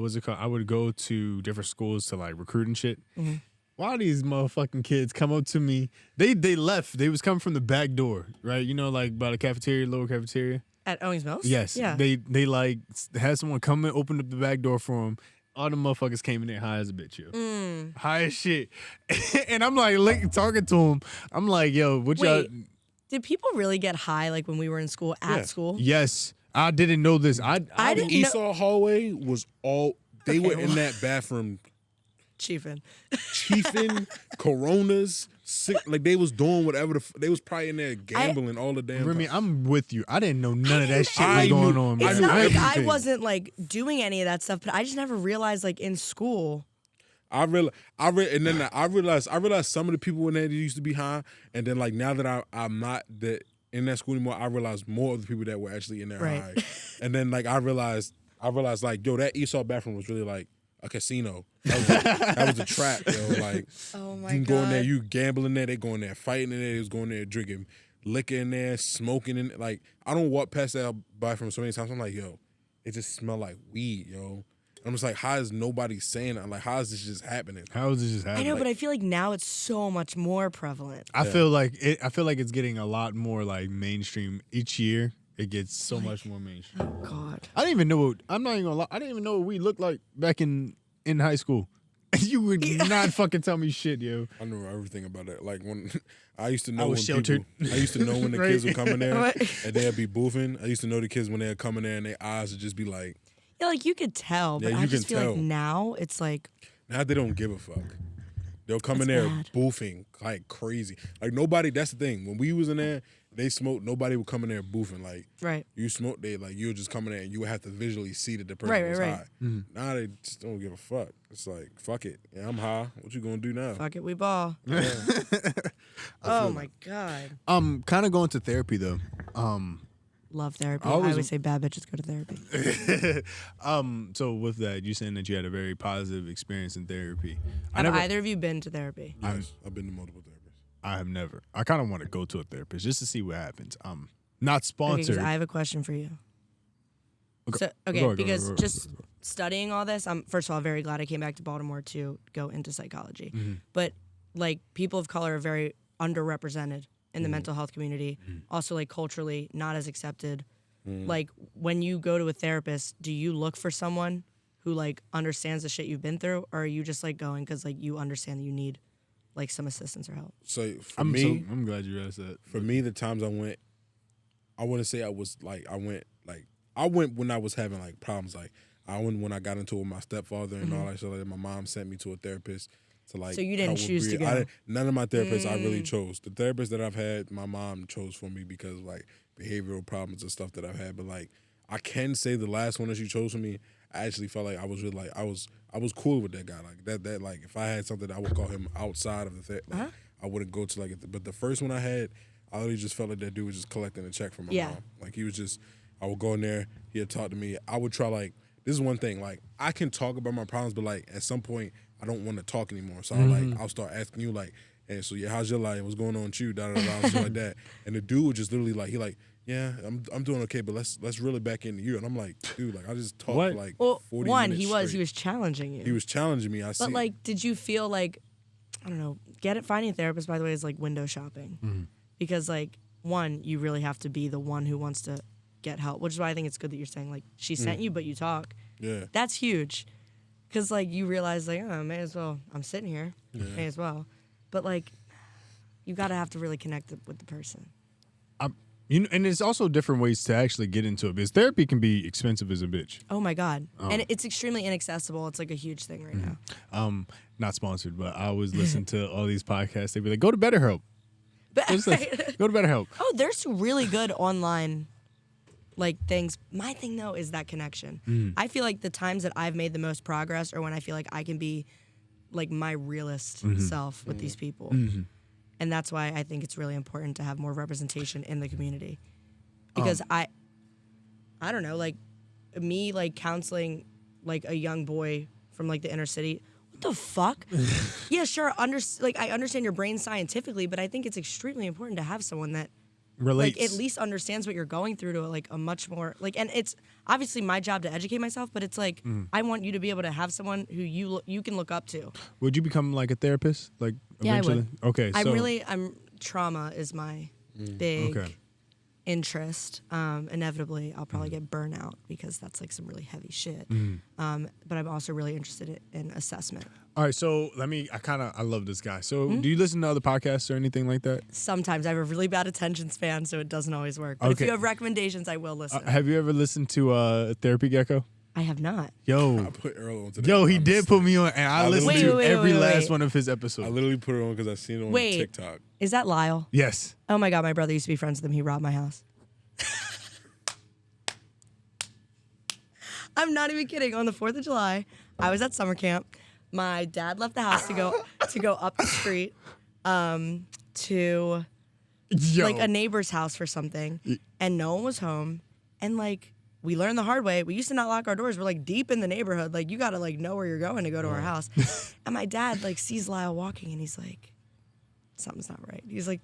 what's it called? I would go to different schools to like recruit and shit. Mm-hmm. Why these motherfucking kids come up to me? They left. They was coming from the back door, right? You know, like by the cafeteria, lower cafeteria. At Owings Mills? Yes. Yeah. They like had someone come and open up the back door for them. All the motherfuckers came in there high as a bitch, yo. High as shit. And I'm like talking to them. I'm like, yo, what y'all? Wait, did people really get high like when we were in school, at school? Yes. I didn't know this. I didn't know. Esau hallway was all. They Okay, were in that bathroom Chiefin. chiefing, Coronas, sick, like they was doing whatever. They was probably in there gambling all the damn Remy, time. I'm with you. I didn't know none of that shit I was going knew- on. I It's man. knew not like I everything. wasn't like doing any of that stuff, but I just never realized like in school. I realized some of the people in there that used to be high, and then like now that I'm not that in that school anymore, I realized more of the people that were actually in there Right. high, and then like I realized like yo, that Esau bathroom was really like a casino. That was a trap, yo. Like Oh my you can go in there, God. you gambling there, they going there fighting in there, they was going there drinking liquor in there, smoking in like I don't walk past that bathroom so many times. I'm like, yo, it just smell like weed, yo. I'm just like, how is nobody saying that? Like, how is this just happening? How is this just I happening? know, but I feel like now it's so much more prevalent. I feel like it's getting a lot more like mainstream each year. It gets so much more mainstream. Oh God. I didn't even know. I'm not even gonna lie. I didn't even know what we looked like back in high school. You would not fucking tell me shit, yo. I know everything about that. Like when I used to know I was when sheltered. I used to know when the Right. kids would come in there Right. and they'd be boofing. I used to know the kids when they'd come in there and their eyes would just be like, Yeah, like you could tell, but Yeah, I you just can feel tell. like now it's like now they don't give a fuck. They'll come in That's there bad. boofing like crazy. Like nobody, that's the thing. When we was in there they smoked, nobody would come in there boofing. Like, right. You smoke, they like you would just come in there and you would have to visually see that the person was high. Now they just don't give a fuck. It's like, fuck it. Yeah, I'm high. What you gonna do now? Fuck it, we ball. Yeah. Oh my God. Kind of going to therapy though. Love therapy. I always say bad bitches go to therapy. So with that, you saying that you had a very positive experience in therapy. Have either of you been to therapy? Yes, I've been to multiple therapists. I have never. I kind of want to go to a therapist just to see what happens. Not sponsored. Okay, I have a question for you. Okay. So, because just studying all this, I'm first of all very glad I came back to Baltimore to go into psychology. But like people of color are very underrepresented in the mental health community. Also, like culturally, not as accepted. Like when you go to a therapist, do you look for someone who like understands the shit you've been through, or are you just like going because like you understand that you need like some assistance or help? So for me, I'm glad you asked that. For me, the times I went, I wouldn't say I was like I went when I was having like problems. Like I went when I got into it with my stepfather and all that shit. Like my mom sent me to a therapist to like. So you didn't choose to go. None of my therapists I really chose. The therapists that I've had, my mom chose for me because like behavioral problems and stuff that I've had. But like I can say the last one that she chose for me, I actually felt like I was really like I was cool with that guy. Like that like if I had something I would call him outside of the therapy. Like, I wouldn't go to like it. But the first one I had, I literally just felt like that dude was just collecting a check from my mom. Like he was just, I would go in there, he'd talk to me. I would try like, this is one thing, like I can talk about my problems, but like at some point I don't want to talk anymore. So I'll start asking you like, hey, so yeah, how's your life? What's going on with you? Da da da, shit like that. And the dude would just literally like, he like, yeah, I'm doing okay, but let's really back into you. And I'm like, dude, like I just talked for like 40 minutes he was challenging you. He was challenging me. But like, did you feel like, I don't know, finding a therapist, by the way, is like window shopping. Because like, one, you really have to be the one who wants to get help, which is why I think it's good that you're saying like, she sent you, but you talk. Yeah. That's huge. Because like, you realize like, oh, may as well, I'm sitting here, may as well. But like, you gotta have to really connect with the person. And there's also different ways to actually get into it, because therapy can be expensive as a bitch. Oh my God. And it's extremely inaccessible. It's like a huge thing right now. Not sponsored, but I always listen to all these podcasts. They'd be like, go to BetterHelp. Right. Go to BetterHelp. Oh, there's really good online like things. My thing though is that connection. I feel like the times that I've made the most progress are when I feel like I can be like my realist self with these people. And that's why I think it's really important to have more representation in the community. Because I don't know, like me like counseling like a young boy from like the inner city. What the fuck? Yeah, sure. I understand your brain scientifically, but I think it's extremely important to have someone that relates, like at least understands what you're going through to like a much more like. And it's obviously my job to educate myself, but it's like I want you to be able to have someone who you can look up to. Would you become like a therapist? Like eventually? Yeah, I would. Okay, so I'm trauma is my big interest. Inevitably, I'll probably get burnout because that's like some really heavy shit. But I'm also really interested in assessment. All right, so I love this guy. So do you listen to other podcasts or anything like that? Sometimes I have a really bad attention span, so it doesn't always work. But if you have recommendations, I will listen. Have you ever listened to Therapy Gecko? I have not. I put Earl onto that. Yo, he did put me on, and I listened to every last one of his episodes. I literally put it on because I seen it on TikTok. Is that Lyle? Yes. Oh my God, my brother used to be friends with him. He robbed my house. I'm not even kidding. On the 4th of July, I was at summer camp. My dad left the house to go up the street to like a neighbor's house for something, and no one was home. And like we learned the hard way. We used to not lock our doors. We're like deep in the neighborhood. Like you gotta like know where you're going to go to our house. And my dad like sees Lyle walking, and he's like, something's not right. He's like,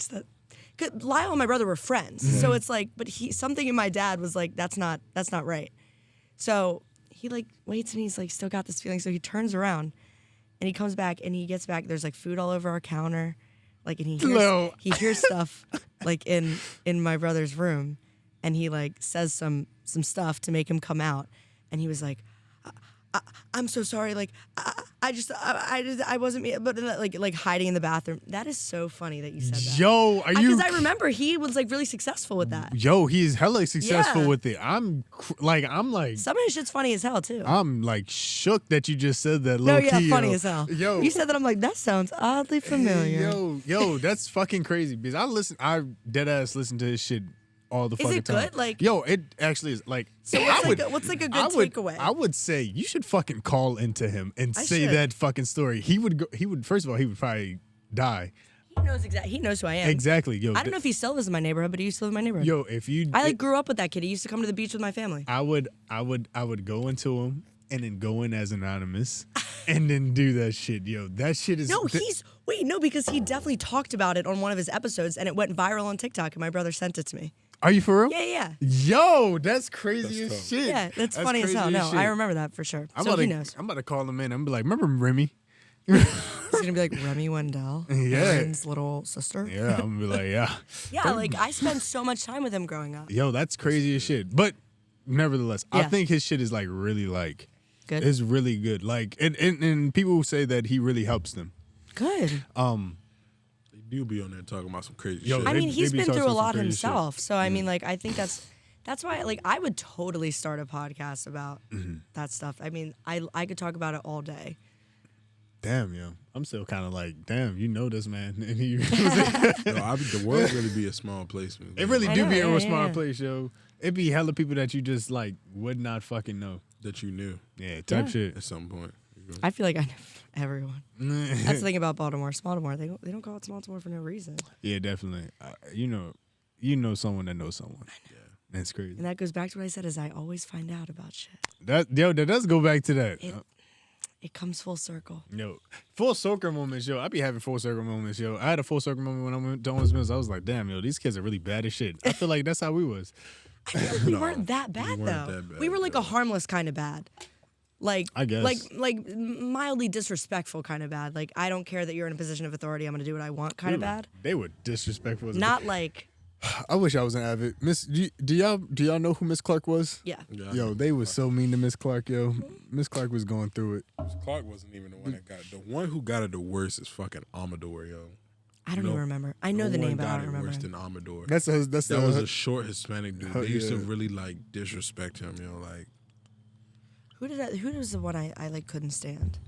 cause Lyle and my brother were friends, so it's like, but something in my dad was like, that's not right. So he like waits, and he's like still got this feeling. So he turns around, and he comes back, and he gets back. There's like food all over our counter, like, and he hears stuff like in my brother's room, and he like says some stuff to make him come out, and he was like, I'm so sorry, like I wasn't, but like hiding in the bathroom. That is so funny that you said that. Yo, are you? Because I remember he was like really successful with that. Yo, he's hella successful Yeah. with it. I'm like. Some of his shit's funny as hell too. I'm like shook that you just said that. No, Low yeah, key, funny yo. as hell. Yo, You said that. I'm like, that sounds oddly familiar. Yo, that's fucking crazy. Because I dead ass listen to his shit all the fucking time. Is it good? Like, yo, it actually is. Like, so what's like a good takeaway? I would say you should fucking call into him and I say should. that fucking story. He would first of all, he would probably die. He knows exactly. He knows who I am. Exactly. Yo, I don't know if he still lives in my neighborhood, but he used to live in my neighborhood. Yo, if you, I like grew up with that kid. He used to come to the beach with my family. I would go into him and then go in as anonymous and then do that shit. Yo, that shit is No, because he definitely talked about it on one of his episodes, and it went viral on TikTok, and my brother sent it to me. Are you for real? Yeah. Yo, that's crazy as shit. Yeah, that's funny as hell. crazy No, shit. I remember that for sure. I'm So about he to, knows. I'm about to call him in. I'm gonna be like, remember Remy? He's gonna be like Remy Wendell, Yeah. Aaron's little sister. Yeah, I'm gonna be like, yeah. Yeah, like I spent so much time with him growing up. Yo, that's crazy as shit. But nevertheless, I Yeah. think his shit is like really like Good. it's really good. Like and people say that he really helps them. Good. They do be on there talking about some crazy Yo, shit. I they- mean, he's be been talking through a some lot crazy shit. himself. So I mean, like I think that's why like I would totally start a podcast about that stuff. I mean, I could talk about it all day. Damn, yo. I'm still kind of like, damn, you know this man. And he, No, the world really be a small place, man. it really I do know, be yeah, a small yeah. place, yo. It be hella people that you just like would not fucking know. That you knew Yeah, type Yeah. shit. at some point. I feel like I know everyone. That's the thing about Baltimore. Baltimore, they don't call it Baltimore for no reason. Yeah, definitely. You know someone that knows someone. Yeah, that's crazy. And that goes back to what I said: is I always find out about shit. That does go back to that. It comes full circle. Yo, full circle moments, yo. I be having full circle moments, yo. I had a full circle moment when I went to Owens Mills. I was like, damn, yo, these kids are really bad as shit. I feel like that's how we was. I feel like we weren't that bad weren't though. that bad, We were like a harmless kind of bad. Like I guess. like mildly disrespectful kind of bad. Like I don't care that you're in a position of authority. I'm gonna do what I want kind of bad. They were disrespectful. Not like I wish I was an Avid. Miss, do y'all know who Miss Clark was? yeah. Yo, they was so mean to Miss Clark, yo. Miss Clark was going through it. Clark wasn't even the one that got it. The one who got it the worst is fucking Amador, yo. I don't No. even remember. I know the No one name, but I got don't it remember. worse him. than Amador. That was a short Hispanic dude. They used to yeah. really like disrespect him, yo. Like Who was the one I like couldn't stand?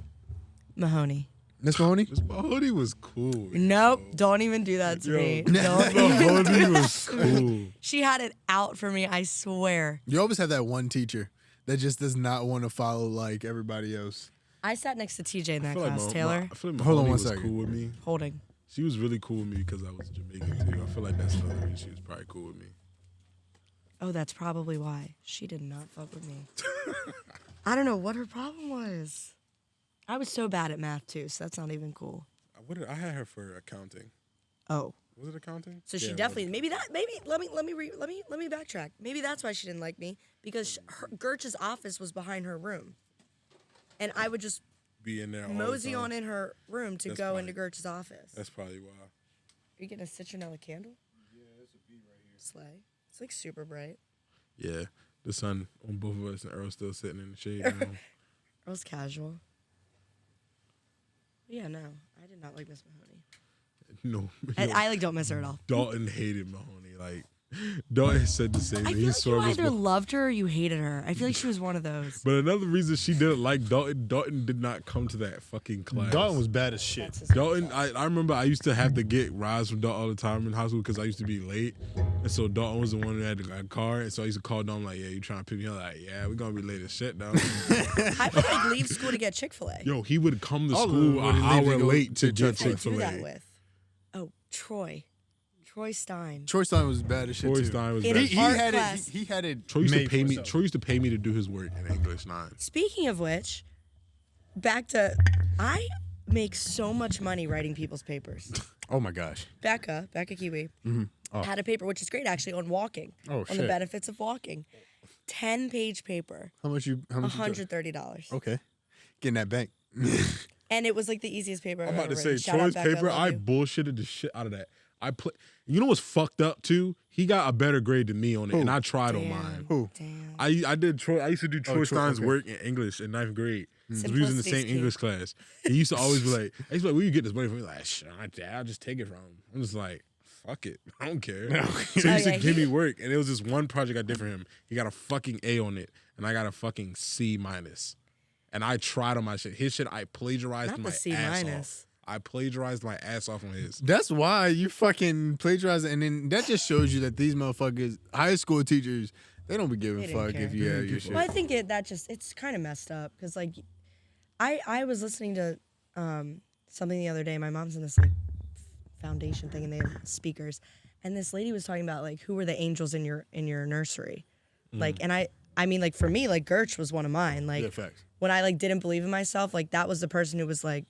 Mahoney. Miss Mahoney. Miss Mahoney was cool. Nope, don't even do that to me. Miss Don't even Mahoney do that was to me. cool. She had it out for me, I swear. You always have that one teacher that just does not want to follow like everybody else. I sat next to TJ in I that feel like class, Taylor. I feel like Hold on Mahoney one was second. cool with me. Holding. She was really cool with me because I was Jamaican too. I feel like that's another reason she was probably cool with me. Oh, that's probably why. She did not fuck with me. I don't know what her problem was. I was so bad at math too, so that's not even cool. I had her for accounting. Oh. Was it accounting? So she Yeah, definitely let me backtrack. Maybe that's why she didn't like me because Gertch's office was behind her room, and I would just be in there. all the mosey time. on in her room to That's go fine. into Gertch's office. That's probably why. Are you getting a citronella candle? Yeah, there's a bee right here. Slay. It's like super bright. Yeah, the sun on both of us and Earl's still sitting in the shade. Now. It was casual. Yeah, no, I did not like Miss Mahoney. No, I like don't miss her at all. Dalton hated Mahoney. Like Dalton said the same I thing. feel He like swore you it was either loved her or you hated her. I feel like she was one of those. But another reason she didn't like Dalton did not come to that fucking class. Dalton was bad as shit. That's his Dalton, I remember I used to have to get rides from Dalton all the time in high school because I used to be late. And so Dalton was the one who had a car. And so I used to call Dalton like, yeah, you trying to pick me up? Like, yeah, we're going to be late as shit, Dalton. I would like leave school to get Chick-fil-A. Yo, he would come to All of school them an would leave hour to go late to to get Chick-fil-A. I do that Chick-fil-A. with. Oh, Troy Stein. Troy Stein was bad as shit Troy too. Stein was In bad. an He art had class. it. He had it. Troy used to made pay for me. himself. Troy used to pay me to do his work in English 9. Speaking of which, back to I make so much money writing people's papers. Oh my gosh. Becca Kiwi, Oh. had a paper, which is great actually, on walking. Oh, on the shit. benefits of walking. 10-page paper. How much you? $130. Okay. Getting that bank. And it was like the easiest paper I'm I've about to ever say written. Shout out Troy's Becca, paper. love I you. bullshitted the shit out of that. You know what's fucked up too? He got a better grade than me on it, and I tried on mine. Who? Damn. I did Troy. I used to do Troy Troy, Stein's okay. work in English in 9th grade, We was in the same English class. He used to always be like, where you get this money from? He's like, shit, I'll just take it from him. I'm just like, fuck it. I don't care. So he used to give me work. And it was this one project I did for him. He got a fucking A on it. And I got a fucking C-. And I tried on my shit. His shit, I plagiarized my ass off. I plagiarized my ass off on his. That's why you fucking plagiarize it. And then that just shows you that these motherfuckers, high school teachers, they don't be giving a fuck if you have your shit. Well, I think it's kind of messed up. Because, like, I was listening to something the other day. My mom's in this, like, foundation thing, and they have speakers. And this lady was talking about, like, who were the angels in your nursery. Like, and I mean, like, for me, like, Gertch was one of mine. Like, when I, like, didn't believe in myself, like, that was the person who was, like,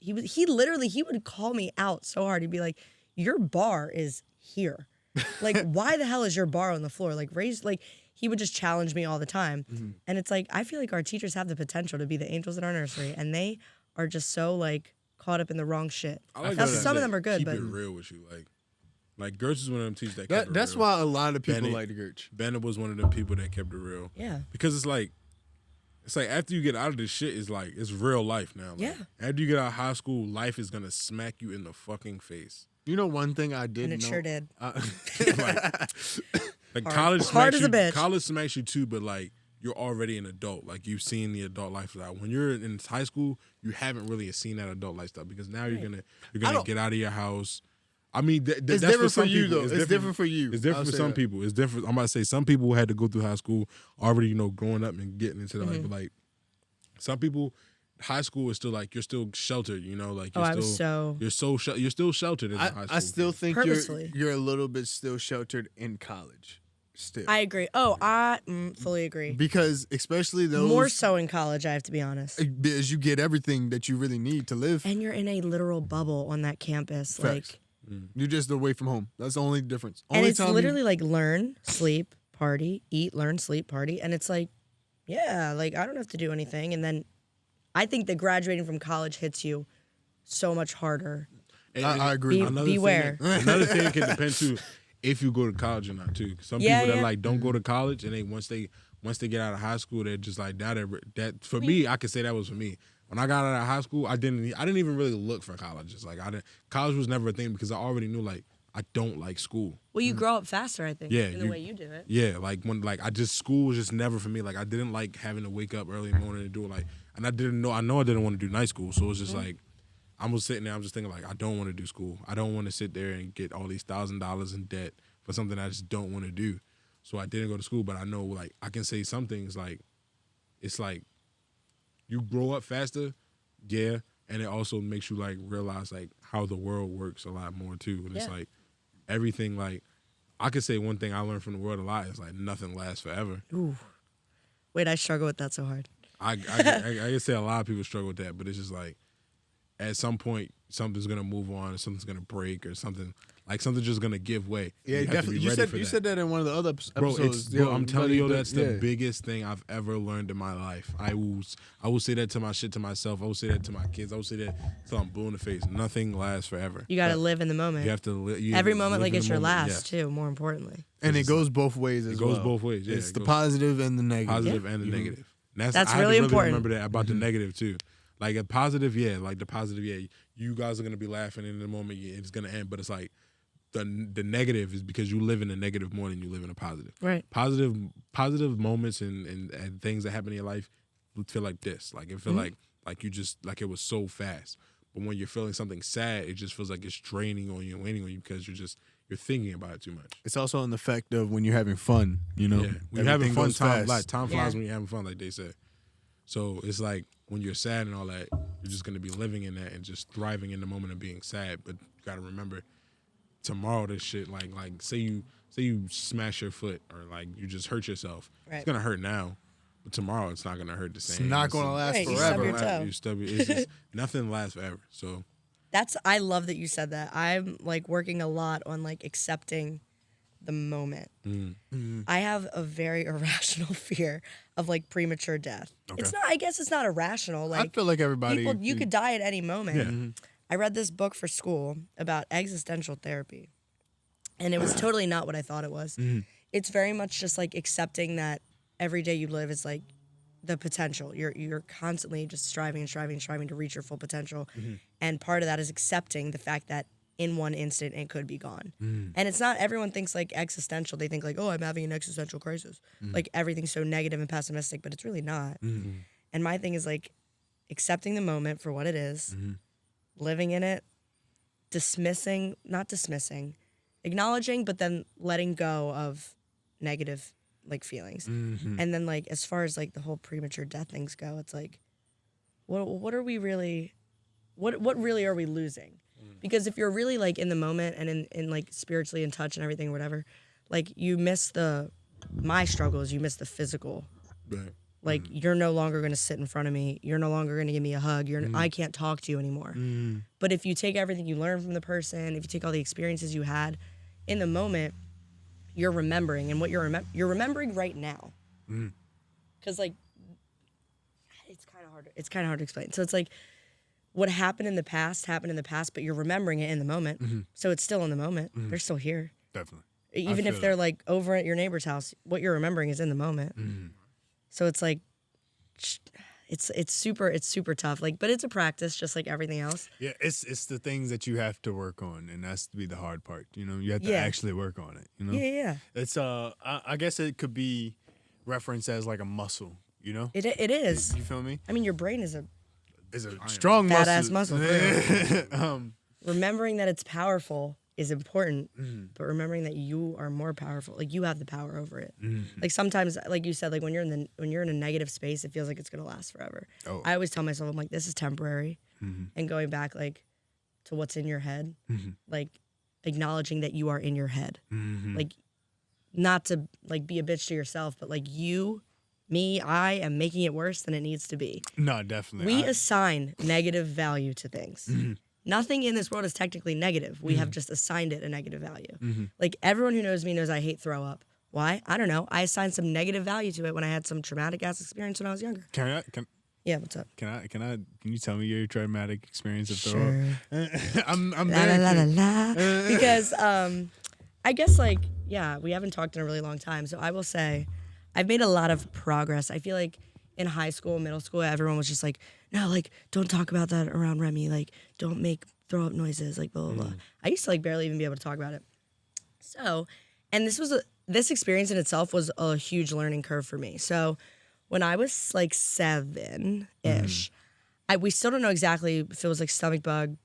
he would call me out so hard. He'd be like, your bar is here. Like, why the hell is your bar on the floor? Like, he would just challenge me all the time. And it's like, I feel like our teachers have the potential to be the angels in our nursery, and they are just so, like, caught up in the wrong shit. Some of them are good, but keep it real with you. Like Gertch is one of them teachers that kept it that's real. why a lot of people like the Gertch. Bennett was one of them people that kept it real. Yeah. Because it's like after you get out of this shit, it's real life now. Like, yeah. After you get out of high school, life is gonna smack you in the fucking face. You know one thing I didn't know? And it sure did. Like college smacks as a bitch. College smacks you too, but like you're already an adult. Like you've seen the adult lifestyle. When you're in high school, you haven't really seen that adult lifestyle because now you're gonna get out of your house. I mean, that's different for some you people. though. It's different for you. It's different for some people. It's different. I'm about to say some people had to go through high school already, growing up and getting into the life. But like some people, high school is still like you're still sheltered. Like you're still sheltered in high school. I still think Purposely. you're a little bit still sheltered in college. Still, I agree. Oh, I fully agree. Because especially those more so in college, I have to be honest. Because you get everything that you really need to live, and you're in a literal bubble on that campus. Facts. Like you're just away from home. That's the only difference. And it's literally like learn, sleep, party, eat, learn, sleep, party, and it's like, yeah, like I don't have to do anything. And then I think that graduating from college hits you so much harder. I agree. Beware. Another thing can depend too. If you go to college or not too. Some people that like don't go to college and once they get out of high school, they're just like that. For me, I could say that was for me. When I got out of high school, I didn't even really look for colleges. Like college was never a thing because I already knew like I don't like school. Well, you grow up faster, I think. Yeah, in the way you do it. Yeah, like when school was just never for me. Like I didn't like having to wake up early in the morning and do it. Like, and I know I didn't want to do night school, so it was just like. I was sitting there, I'm just thinking, like, I don't want to do school. I don't want to sit there and get all these $1,000 in debt for something I just don't want to do. So I didn't go to school, but I know, like, I can say some things, like, it's like, you grow up faster, yeah, and it also makes you, like, realize, like, how the world works a lot more, too. And it's, like, everything, like, I could say one thing I learned from the world a lot is, like, nothing lasts forever. Ooh. Wait, I struggle with that so hard. I can say a lot of people struggle with that, but it's just, like, at some point, something's gonna move on, or something's gonna break, or something's just gonna give way. Yeah, definitely. You said that in one of the other episodes. Bro, I'm telling you, that's the biggest thing I've ever learned in my life. I will say that to myself. I will say that to my kids. I will say that till I'm blue in the face. Nothing lasts forever. You gotta live in the moment. You have to every moment like it's your last too. More importantly, and it goes both ways as well. It goes both ways. Yeah, it's the positive and the negative. Positive and the negative. That's I really important. Really remember that about the negative too. Like a positive, you guys are gonna be laughing in the moment. It's gonna end, but it's like the negative is because you live in a negative more than you live in a positive. Right. Positive moments and things that happen in your life feel like this. Like it feel like you just like it was so fast. But when you're feeling something sad, it just feels like it's draining on you and weighing on you because you're thinking about it too much. It's also an effect of when you're having fun. Yeah. When you're having fun, time flies when you're having fun, like they say. So it's like when you're sad and all that, you're just going to be living in that and just thriving in the moment of being sad. But you got to remember, tomorrow this shit, like say you smash your foot or like you just hurt yourself. Right. It's going to hurt now, but tomorrow it's not going to hurt the same. It's not going to last forever. It's just, nothing lasts forever. So I love that you said that. I'm like working a lot on like accepting the moment. I have a very irrational fear of like premature death. Okay. I guess it's not irrational. Like I feel like everybody you could die at any moment. Yeah. I read this book for school about existential therapy. And it was totally not what I thought it was. It's very much just like accepting that every day you live is like the potential. You're constantly just striving to reach your full potential. And part of that is accepting the fact that in one instant it could be gone. And it's not, everyone thinks like existential. They think like, oh, I'm having an existential crisis. Like everything's so negative and pessimistic, but it's really not. And my thing is like accepting the moment for what it is, living in it, not dismissing, acknowledging, but then letting go of negative like feelings. And then like as far as like the whole premature death things go, it's like what are we really what really are we losing? Because if you're really like in the moment and in like spiritually in touch and everything or whatever, like you miss my struggles, you miss the physical. Right. Like you're no longer going to sit in front of me, you're no longer going to give me a hug, I can't talk to you anymore. But if you take everything you learned from the person, if you take all the experiences you had in the moment, you're remembering, and what you're remembering right now. Because like it's kind of hard to explain. So it's like what happened in the past, but you're remembering it in the moment. So it's still in the moment. They're still here. Definitely. Even if they're like over at your neighbor's house, what you're remembering is in the moment. So it's like it's super tough. Like, but it's a practice, just like everything else. Yeah, it's the things that you have to work on, and that's to be the hard part. You know, you have to actually work on it. You know. Yeah. It's I guess it could be referenced as like a muscle. You know. It is. You feel me? I mean, your brain is a strong badass muscle. Remembering that it's powerful is important, but remembering that you are more powerful, like you have the power over it. Like sometimes, like you said, like when you're in a negative space, it feels like it's gonna last forever. I always tell myself, I'm like, this is temporary, and going back like to what's in your head, like acknowledging that you are in your head, like not to like be a bitch to yourself, but like I am making it worse than it needs to be. No, definitely. We assign negative value to things. Nothing in this world is technically negative. We have just assigned it a negative value. Like everyone who knows me knows I hate throw up. Why? I don't know. I assigned some negative value to it when I had some traumatic ass experience when I was younger. Yeah, what's up? Can you tell me your traumatic experience of throw Sure. up? I'm Because I guess like, yeah, we haven't talked in a really long time. So I will say I've made a lot of progress. I feel like in high school, middle school, everyone was just like, no, like, don't talk about that around Remy. Like, don't make throw up noises, like, blah, blah, blah. I used to, like, barely even be able to talk about it. So, and this experience in itself was a huge learning curve for me. So, when I was, like, 7-ish, we still don't know exactly if it was, like, stomach bug,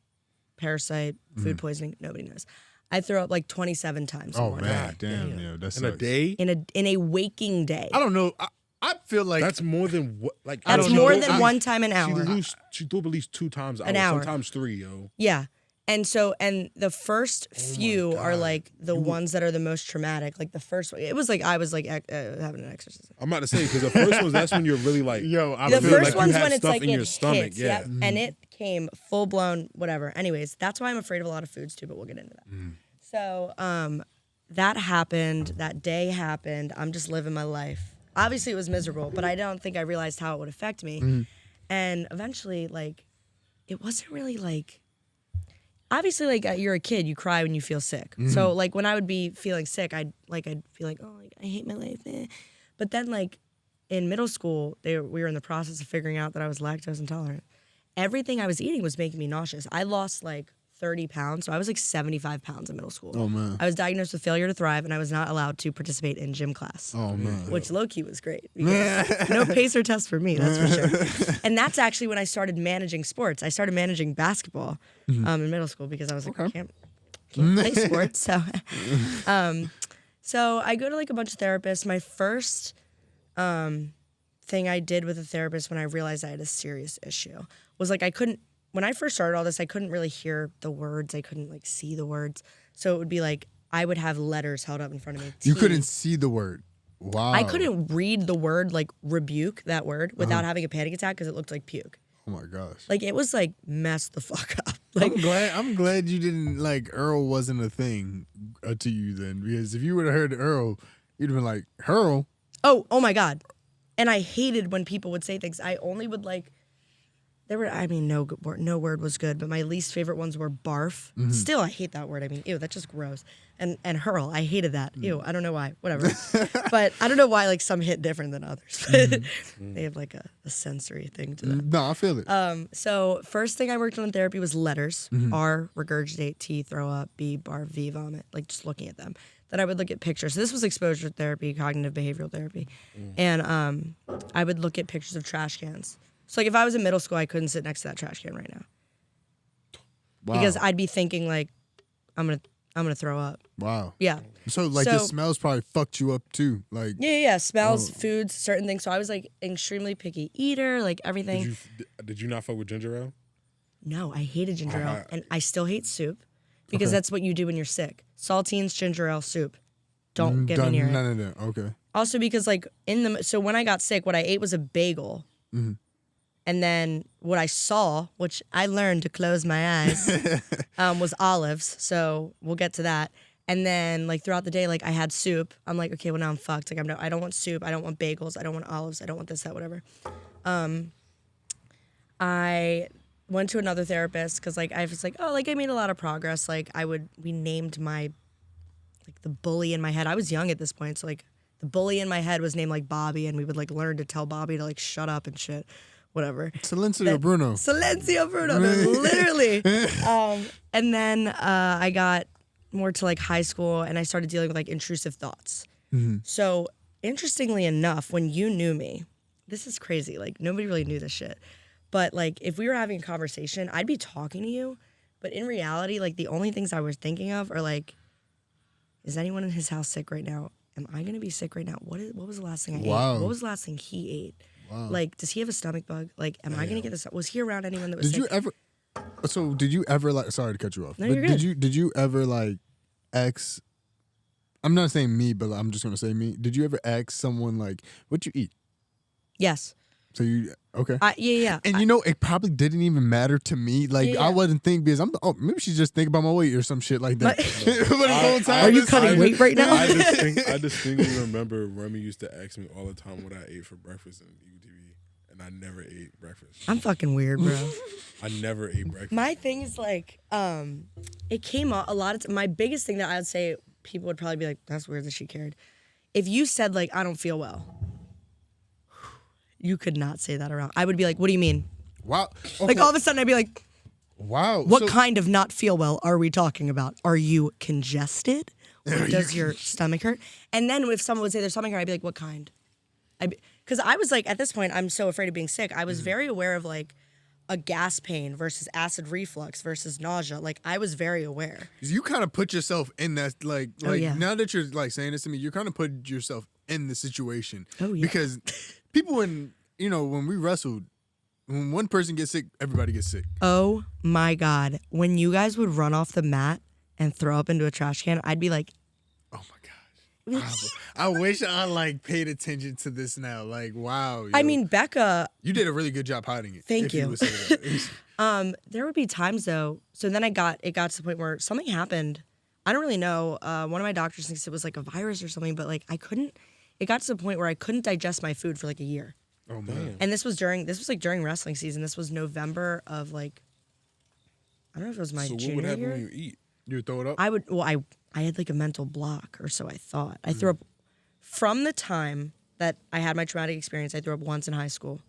parasite, food poisoning. Nobody knows. I threw up, like, 27 times. Oh, man. Damn, yeah. That's in a day? In a waking day. I don't know. I feel like that's more than what. Like that's more than one time an hour. She threw up at least 2 times an hour, sometimes 3, yo. Yeah, and the first few are like the ones that are the most traumatic. Like the first one, it was like I was like having an exorcism. I'm about to say because the first ones, that's when you're really like, the first one's when it's like in your it stomach, hits, yeah, and it came full blown whatever. Anyways, that's why I'm afraid of a lot of foods too, but we'll get into that. So that happened. That day happened. I'm just living my life. Obviously, it was miserable, but I don't think I realized how it would affect me. And eventually, like, it wasn't really like, obviously, like, you're a kid, you cry when you feel sick. So, like, when I would be feeling sick, I'd feel like, oh, like, I hate my life. But then, like, in middle school, we were in the process of figuring out that I was lactose intolerant. Everything I was eating was making me nauseous. I lost, like, 30 pounds. So I was like 75 pounds in middle school. Oh, man. I was diagnosed with failure to thrive, and I was not allowed to participate in gym class. Oh, man. Which low-key was great. No pacer test for me, that's for sure. And that's actually when I started managing sports. I started managing basketball in middle school because I was like, I can't play sports. So, so I go to like a bunch of therapists. My first thing I did with a therapist when I realized I had a serious issue was like when I first started all this, I couldn't really hear the words. I couldn't like see the words. So it would be like I would have letters held up in front of me. You couldn't see the word. Wow. I couldn't read the word, like rebuke that word without having a panic attack because it looked like puke. Oh my gosh. Like it was like messed the fuck up. Like I'm glad you didn't like Earl wasn't a thing to you then, because if you would have heard Earl, you'd have been like, Earl. Oh my God. And I hated when people would say things. I only would like no word was good, but my least favorite ones were barf. Still, I hate that word. I mean, ew, that's just gross. And hurl, I hated that. Ew, I don't know why. Whatever. But I don't know why like some hit different than others. They have like a sensory thing to them. No, I feel it. So first thing I worked on in therapy was letters. R, regurgitate, T, throw up, B, barf, V, vomit. Like just looking at them. Then I would look at pictures. So this was exposure therapy, cognitive behavioral therapy. And I would look at pictures of trash cans. So like if I was in middle school, I couldn't sit next to that trash can right now. Wow. Because I'd be thinking like, I'm gonna throw up. Wow. Yeah. So like the smells probably fucked you up too. Like yeah. Smells, foods, certain things. So I was like extremely picky eater, like everything. Did you not fuck with ginger ale? No, I hated ginger ale, and I still hate soup because that's what you do when you're sick. Saltines, ginger ale, soup. Don't get me near it. No. Okay. Also because like so when I got sick, what I ate was a bagel. And then what I saw, which I learned to close my eyes, was olives. So we'll get to that. And then like throughout the day, like I had soup. I'm like, okay, well now I'm fucked. Like I don't want soup. I don't want bagels. I don't want olives. I don't want this, that, whatever. I went to another therapist because like I was like, oh, like I made a lot of progress. Like we named my, like the bully in my head. I was young at this point. So like the bully in my head was named like Bobby, and we would like learn to tell Bobby to like shut up and shit. Whatever. Silencio Bruno, literally. And then I got more to like high school, and I started dealing with like intrusive thoughts. So interestingly enough, when you knew me, this is crazy. Like nobody really knew this shit. But like if we were having a conversation, I'd be talking to you, but in reality, like the only things I was thinking of are like, is anyone in his house sick right now? Am I gonna be sick right now? What was the last thing I ate? What was the last thing he ate? Wow. Like, does he have a stomach bug? Like, am I going to get this? Was he around anyone that was sick? Did you ever like, sorry to cut you off. No, you're good. Did you ever like I'm not saying me, but I'm just going to say me. Did you ever ask someone like, what you eat? Yes. So okay. Yeah. And it probably didn't even matter to me. Like I wasn't thinking because maybe she's just thinking about my weight or some shit like that. Are you cutting weight right now? I distinctly remember Remy used to ask me all the time what I ate for breakfast in UTV, and I never ate breakfast. I'm fucking weird, bro. I never ate breakfast. My thing is like, it came up a lot of my biggest thing that I would say people would probably be like, that's weird that she cared. If you said like, I don't feel well. You could not say that around. I would be like, what do you mean? Wow. Okay. Like all of a sudden I'd be like, wow. What kind of not feel well are we talking about? Are you congested? Or does your stomach hurt? And then if someone would say their stomach hurt, I'd be like, what kind? Because I was like, at this point, I'm so afraid of being sick. I was very aware of like a gas pain versus acid reflux versus nausea. Like I was very aware. You kind of put yourself in that, like now that you're like saying this to me, you're kind of putting yourself in the situation. Oh yeah. Because people when we wrestled, when one person gets sick, everybody gets sick. Oh my God. When you guys would run off the mat and throw up into a trash can, I'd be like, oh my gosh. I wish I like paid attention to this now. Like, wow. I mean, Becca. You did a really good job hiding it. Thank you. There would be times though. So then it got to the point where something happened. I don't really know. One of my doctors thinks it was like a virus or something, but like it got to the point where I couldn't digest my food for like a year. Oh man. And this was during wrestling season. This was November of like, I don't know if it was my junior year. So what would happen when you eat? You would throw it up? I had like a mental block, or so I thought. I threw up from the time that I had my traumatic experience. I threw up once in high school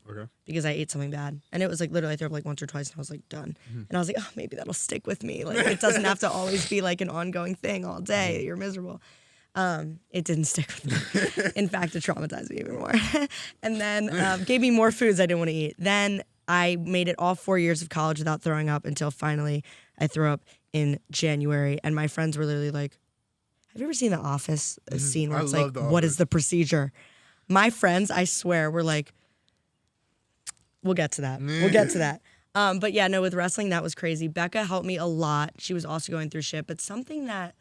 because I ate something bad. And it was like literally I threw up like once or twice and I was like done. And I was like, oh, maybe that'll stick with me. Like it doesn't have to always be like an ongoing thing all day. You're miserable. It didn't stick with me. In fact, it traumatized me even more. And then gave me more foods I didn't want to eat. Then I made it all 4 years of college without throwing up until finally I threw up in January. And my friends were literally like, have you ever seen The Office? A scene where it's like, what is the procedure? My friends, I swear, were like, we'll get to that. We'll get to that. But yeah, no, with wrestling, that was crazy. Becca helped me a lot. She was also going through shit. But something that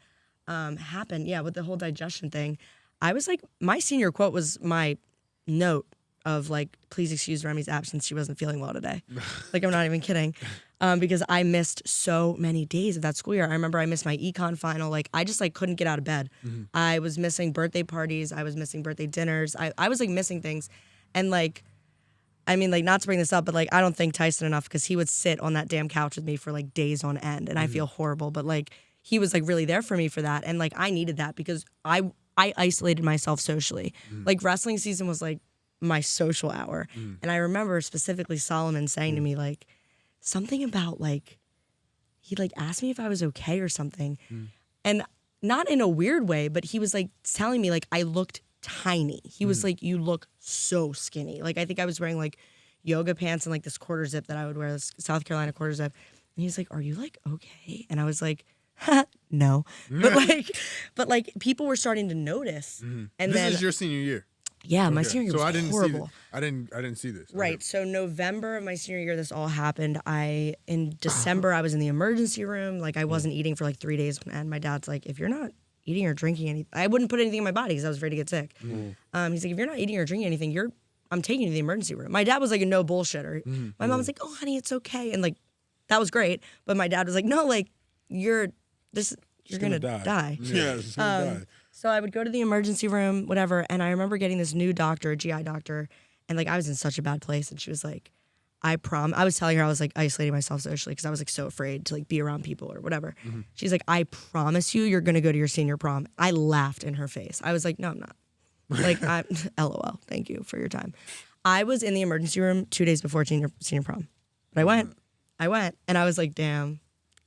happened, with the whole digestion thing, I was like, my senior quote was my note of like, please excuse Remy's absence. She wasn't feeling well today. Like, I'm not even kidding. Because I missed so many days of that school year. I remember I missed my econ final. Like, I just like couldn't get out of bed. I was missing birthday parties. I was missing birthday dinners. I was like missing things. And like, I mean, like, not to bring this up, but like, I don't thank Tyson enough because he would sit on that damn couch with me for like days on end, and I feel horrible. But like, he was like really there for me for that, and like, I needed that because I isolated myself socially. Like, wrestling season was like my social hour, and I remember specifically Solomon saying to me like something about like he like asked me if I was okay or something, and not in a weird way, but he was like telling me like I looked tiny. He was like, you look so skinny. Like, I think I was wearing like yoga pants and like this quarter zip that I would wear, this South Carolina quarter zip. And he's like, are you like okay? And I was like, no. But like people were starting to notice. And this then is your senior year. Yeah, my senior year was I didn't horrible. See I didn't see this. Right. Okay. So November of my senior year, this all happened. In December, I was in the emergency room. Like, I wasn't eating for like 3 days. And my dad's like, if you're not eating or drinking anything, I wouldn't put anything in my body because I was afraid to get sick. He's like, if you're not eating or drinking anything, I'm taking you to the emergency room. My dad was like a no bullshitter. My mom was like, oh, honey, it's okay. And like, that was great. But my dad was like, no, like, you're gonna die. Yeah, she's gonna die. So I would go to the emergency room, whatever, and I remember getting this new doctor, a GI doctor, and like I was in such a bad place, and she was like, I was telling her I was like isolating myself socially because I was like so afraid to like be around people or whatever. She's like, I promise you're gonna go to your senior prom. I laughed in her face. I was like, no, I'm not. Like, I'm LOL. Thank you for your time. I was in the emergency room 2 days before senior prom, but I went, and I was like, damn.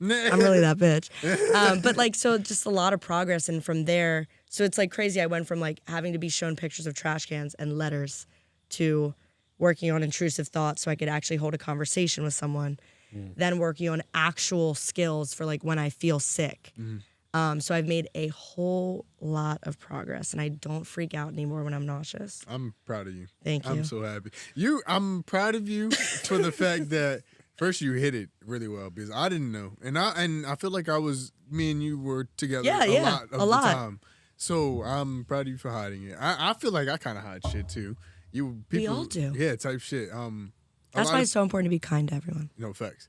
I'm really that bitch. But like, so just a lot of progress. And from there, so it's like crazy. I went from like having to be shown pictures of trash cans and letters to working on intrusive thoughts so I could actually hold a conversation with someone, then working on actual skills for like when I feel sick. So I've made a whole lot of progress, and I don't freak out anymore when I'm nauseous. I'm proud of you. Thank you. I'm so happy. I'm proud of you for the fact that first you hit it really well because I didn't know, and I feel like me and you were together a lot of the time. So I'm proud of you for hiding it. I feel like I kind of hide shit too. We all do. Yeah, type shit. That's why it's so important to be kind to everyone. No facts.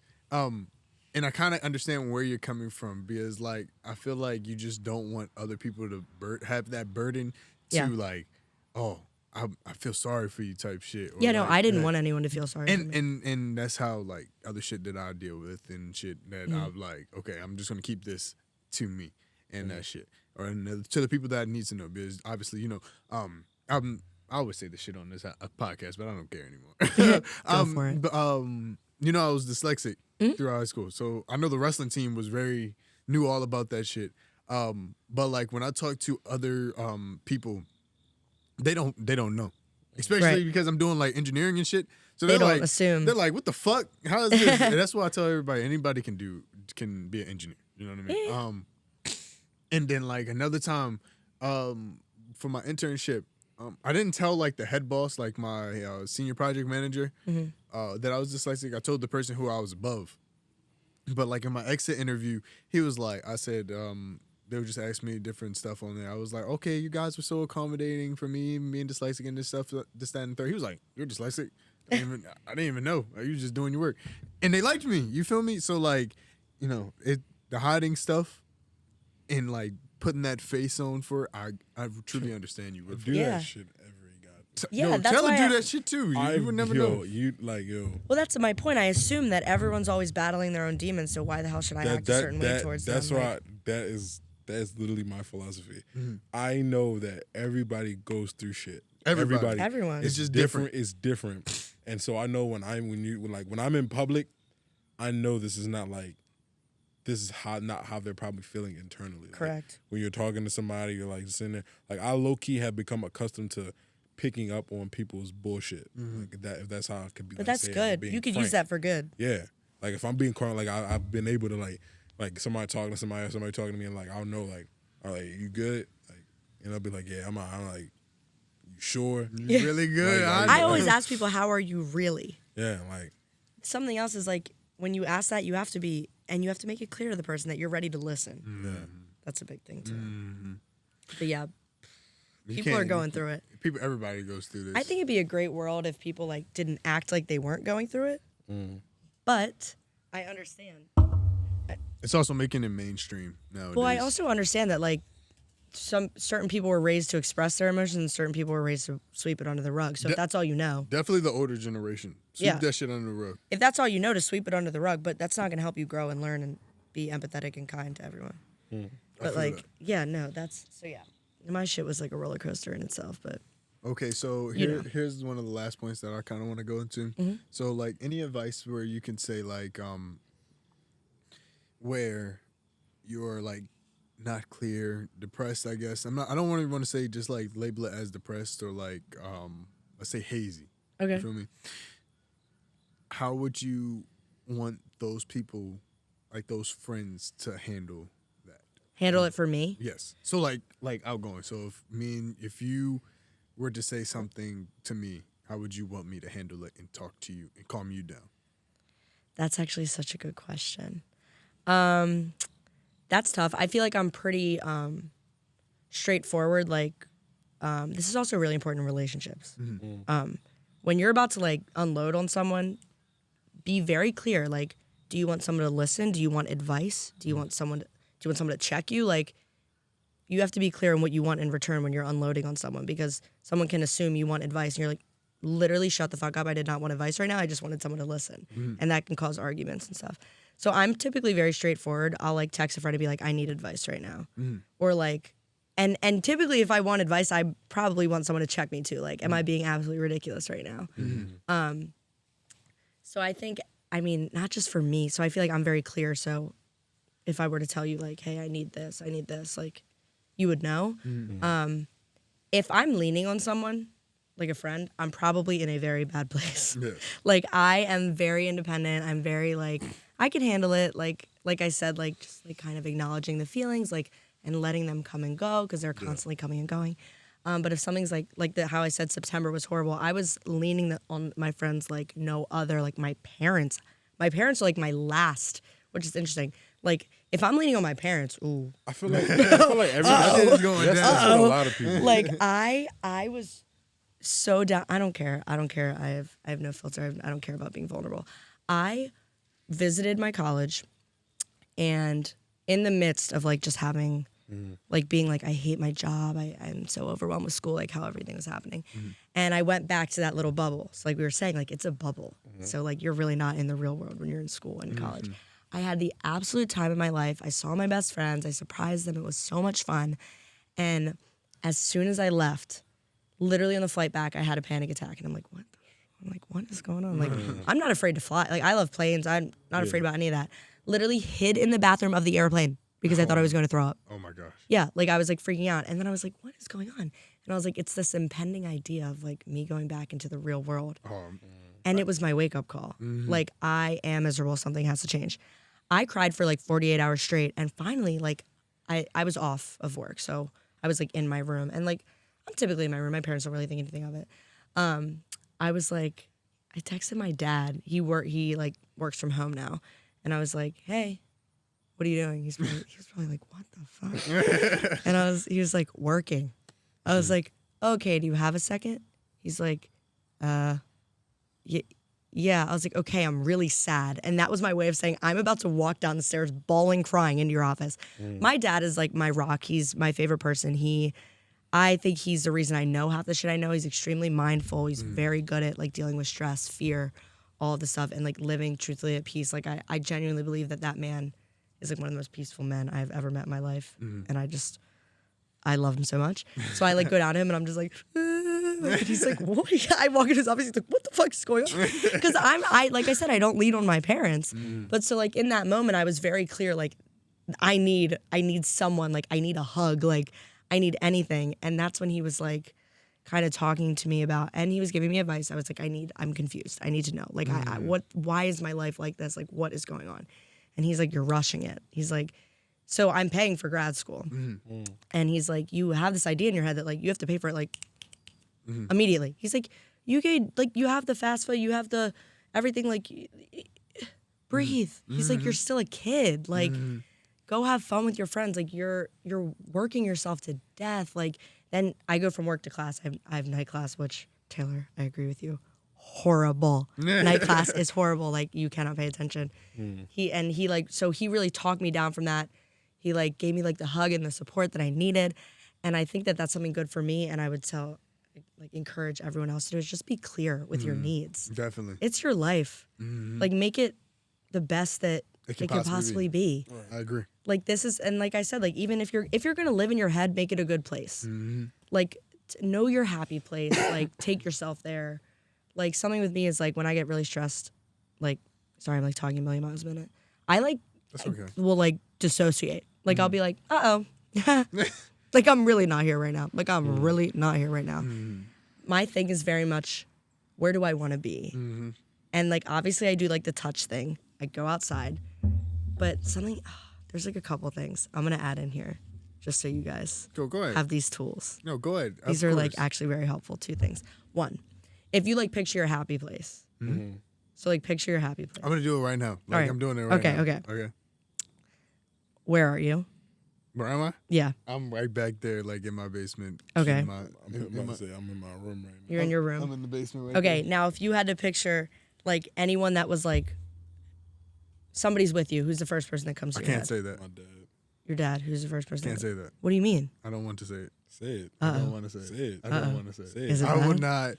And I kind of understand where you're coming from because, like, I feel like you just don't want other people to have that burden to, like, oh, I feel sorry for you type shit. Or yeah, no, like, I didn't want anyone to feel sorry for me. And that's how, like, other shit that I deal with and shit that I'm like, okay, I'm just going to keep this to me and that shit. Or to the people that need to know because, obviously, you know, I always say this shit on this podcast, but I don't care anymore. Go for it. But, you know, I was dyslexic through high school, so I know the wrestling team knew all about that shit. But like when I talk to other people, they don't know, especially because I'm doing like engineering and shit. So they don't assume. They're like, "What the fuck? How is this?" And that's why I tell everybody, anybody can be an engineer. You know what I mean? And then like another time, for my internship. I didn't tell like the head boss, like my senior project manager, that I was dyslexic. I told the person who I was above, but like in my exit interview, he was like, I said, they would just ask me different stuff on there. I was like, okay, you guys were so accommodating for me being dyslexic and this stuff, this, that, and the third. He was like, you're dyslexic? I didn't even know. You just doing your work, and they liked me. You feel me? So like, you know, the hiding stuff, and like. Putting that face on for I truly understand you. Do that shit every goddamn. Yeah, that's tell why her do that shit too. You would never know. Well, that's my point. I assume that everyone's always battling their own demons. So why the hell should I act a certain way towards them? That's why that is literally my philosophy. I know that everybody goes through shit. Everyone. It's just different. It's different, and so I know when I'm in public, I know this is not like. This is not how they're probably feeling internally. Correct. Like, when you're talking to somebody, you're like sitting there. Like I low key have become accustomed to picking up on people's bullshit. Like that, if that's how it could be. But like, that's good. You could use that for good. Yeah. Like if I'm being quiet, like I've been able to like somebody talking to somebody or somebody talking to me and like I'll know like, all right, you good? Like, and I'll be like, yeah, I'm like, you sure? You really good? Like, I always ask people, how are you really? Yeah, like. Something else is like when you ask that, you have to make it clear to the person that you're ready to listen. Yeah. That's a big thing too. But yeah, people are going through it. Everybody goes through this. I think it'd be a great world if people like didn't act like they weren't going through it. But I understand. It's also making it mainstream nowadays. Well, I also understand that like certain people were raised to express their emotions and certain people were raised to sweep it under the rug. So if that's all you know. Definitely the older generation. Sweep that shit under the rug. If that's all you know, to sweep it under the rug, but that's not going to help you grow and learn and be empathetic and kind to everyone. But like, my shit was like a roller coaster in itself, but. Okay, so here's one of the last points that I kind of want to go into. So like any advice where you can say like, where you're like, not clear, depressed, I guess. I don't want to say just like label it as depressed or like let's say hazy. Okay. You feel me? How would you want those people, like those friends, to handle that? Handle it for me? Yes. So like outgoing. So if you were to say something to me, how would you want me to handle it and talk to you and calm you down? That's actually such a good question. That's tough. I feel like I'm pretty straightforward. Like, this is also really important in relationships. When you're about to like unload on someone, be very clear. Like, do you want someone to listen? Do you want advice? Do you want someone to check you? Like, you have to be clear on what you want in return when you're unloading on someone, because someone can assume you want advice and you're like, literally shut the fuck up. I did not want advice right now. I just wanted someone to listen. And that can cause arguments and stuff. So I'm typically very straightforward. I'll like text a friend and be like, I need advice right now. Or like, and typically if I want advice, I probably want someone to check me too. Like, am I being absolutely ridiculous right now? So I think, not just for me. So I feel like I'm very clear. So if I were to tell you like, hey, I need this, like you would know. If I'm leaning on someone, like a friend, I'm probably in a very bad place. Like I am very independent. I'm very like, I can handle it. Like I said, like just like kind of acknowledging the feelings, like, and letting them come and go because they're constantly coming and going. But if something's like how I said September was horrible, I was leaning on my friends like no other. Like my parents are like my last, which is interesting. Like if I'm leaning on my parents, ooh. I feel like everything is going down for a lot of people. Like I was so down. I don't care. I have no filter. I don't care about being vulnerable. I visited my college, and in the midst of like just having like being like, I hate my job, I'm so overwhelmed with school, like how everything was happening, and I went back to that little bubble. So like we were saying, like it's a bubble, so like you're really not in the real world when you're in school and college. I had the absolute time of my life. I saw my best friends, I surprised them, it was so much fun. And as soon as I left, literally on the flight back, I had a panic attack, and I'm like, what is going on? Like, I'm not afraid to fly. Like, I love planes. I'm not afraid about any of that. Literally hid in the bathroom of the airplane because I thought I was going to throw up. Oh my gosh. Yeah, like I was like freaking out. And then I was like, what is going on? And I was like, it's this impending idea of like me going back into the real world. And it was my wake up call. Like, I am miserable. Something has to change. I cried for like 48 hours straight. And finally, like, I was off of work. So I was like in my room. And like, I'm typically in my room. My parents don't really think anything of it. I was like, I texted my dad. He like works from home now, and I was like, hey, what are you doing? He was probably like, what the fuck? And he was like, working. I was like, okay, do you have a second? He's like, yeah. I was like, okay, I'm really sad. And that was my way of saying, I'm about to walk down the stairs bawling, crying into your office. My dad is like my rock. He's my favorite person. I think he's the reason I know half the shit I know. He's extremely mindful. He's very good at like dealing with stress, fear, all of this stuff, and like living truthfully at peace. Like I genuinely believe that man is like one of the most peaceful men I've ever met in my life. And I love him so much. So I like go down to him and I'm just like, and he's like, what? I walk into his office, he's like, what the fuck is going on? Because I like I said, I don't lean on my parents. But so like in that moment, I was very clear, like I need someone, like I need a hug, like I need anything. And that's when he was like kind of talking to me about, and he was giving me advice. I was like, I'm confused. I need to know. Like, why is my life like this? Like, what is going on? And he's like, you're rushing it. He's like, so I'm paying for grad school. And he's like, you have this idea in your head that like, you have to pay for it like immediately. He's like, you have the FAFSA, you have the everything, like, breathe. He's like, you're still a kid. Like, go have fun with your friends. Like you're working yourself to death. Like then I go from work to class. I have night class, which Taylor, I agree with you, horrible. Night class is horrible. Like you cannot pay attention. He like, so he really talked me down from that. He like gave me like the hug and the support that I needed. And I think that that's something good for me. And I would encourage everyone else to do is just be clear with your needs. Definitely. It's your life. Like, make it the best that it can possibly be. I agree. Like, this is, and like I said, like, even if you're going to live in your head, make it a good place. Like, know your happy place. Like, take yourself there. Like, something with me is, like, when I get really stressed, like, sorry, I'm, like, talking a million miles a minute. I, like, That's okay. will, like, dissociate. Like, I'll be like, uh-oh. Like, I'm really not here right now. Like, I'm really not here right now. My thing is very much, where do I want to be? And, like, obviously I do, like, the touch thing. I go outside. But something, there's, like, a couple things I'm going to add in here just so you guys Go ahead. have these tools. No, go ahead. These are, like, actually very helpful. 2 things. 1, if you, like, picture your happy place. So, like, picture your happy place. I'm going to do it right now. Like, right. I'm doing it right now. Okay. Where are you? Where am I? Yeah. I'm right back there, like, in my basement. Okay. I'm in my room right now. You're in your room. I'm in the basement right Okay, there. now if you had to picture, like, anyone that was, like, somebody's with you, who's the first person that comes to I your can't head? say that. My dad. Your dad, who's the first person? Can't say that. What do you mean? I don't want to say it. Say it. I don't want to say it. Say it. I don't want to say it. Say it. Is it I bad? would not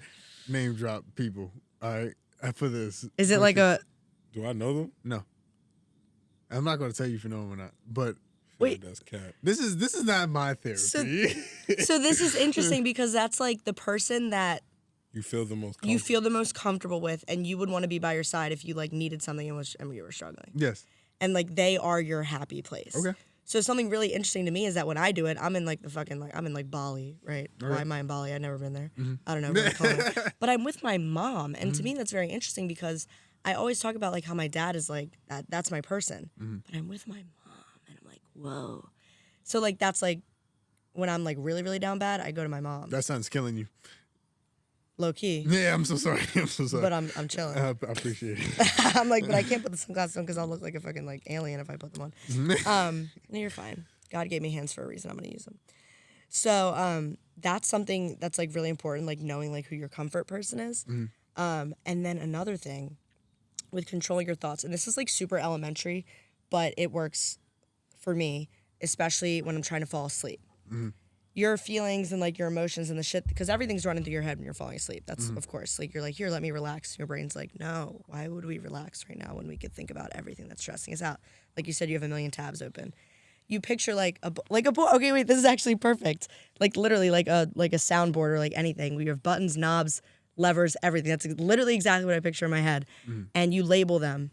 name drop people. All right? For this. Is it like a... Do I know them? No. I'm not going to tell you if you know them or not. But Wait. That's cap. this is not my therapy. So this is interesting because that's, like, the person that You feel the most. you feel the most comfortable with, and you would want to be by your side if you, like, needed something and you were struggling. Yes. And, like, they are your happy place. Okay. So something really interesting to me is that when I do it, I'm in, like, the fucking, like, I'm in, like, Bali, right? Why am I in Bali? I've never been there. I don't know. What call it. But I'm with my mom, and to me that's very interesting because I always talk about, like, how my dad is, like, that's my person. But I'm with my mom, and I'm like, whoa. So, like, that's, like, when I'm, like, really, really down bad, I go to my mom. That sounds killing you. Low key. Yeah, I'm so sorry. I'm so sorry. But I'm chilling. I appreciate it. I'm like, but I can't put the sunglasses on because I'll look like a fucking, like, alien if I put them on. No, you're fine. God gave me hands for a reason. I'm gonna use them. So that's something that's, like, really important, like, knowing, like, who your comfort person is. And then another thing with controlling your thoughts, and this is, like, super elementary, but it works for me, especially when I'm trying to fall asleep. Your feelings and, like, your emotions and the shit, because everything's running through your head when you're falling asleep. That's, of course, like, you're like, here, let me relax. Your brain's like, no, why would we relax right now when we could think about everything that's stressing us out? Like you said, you have a million tabs open. You picture, like, a board. Okay, wait, this is actually perfect. Like, literally, like a soundboard or, like, anything. We have buttons, knobs, levers, everything. That's literally exactly what I picture in my head. And you label them.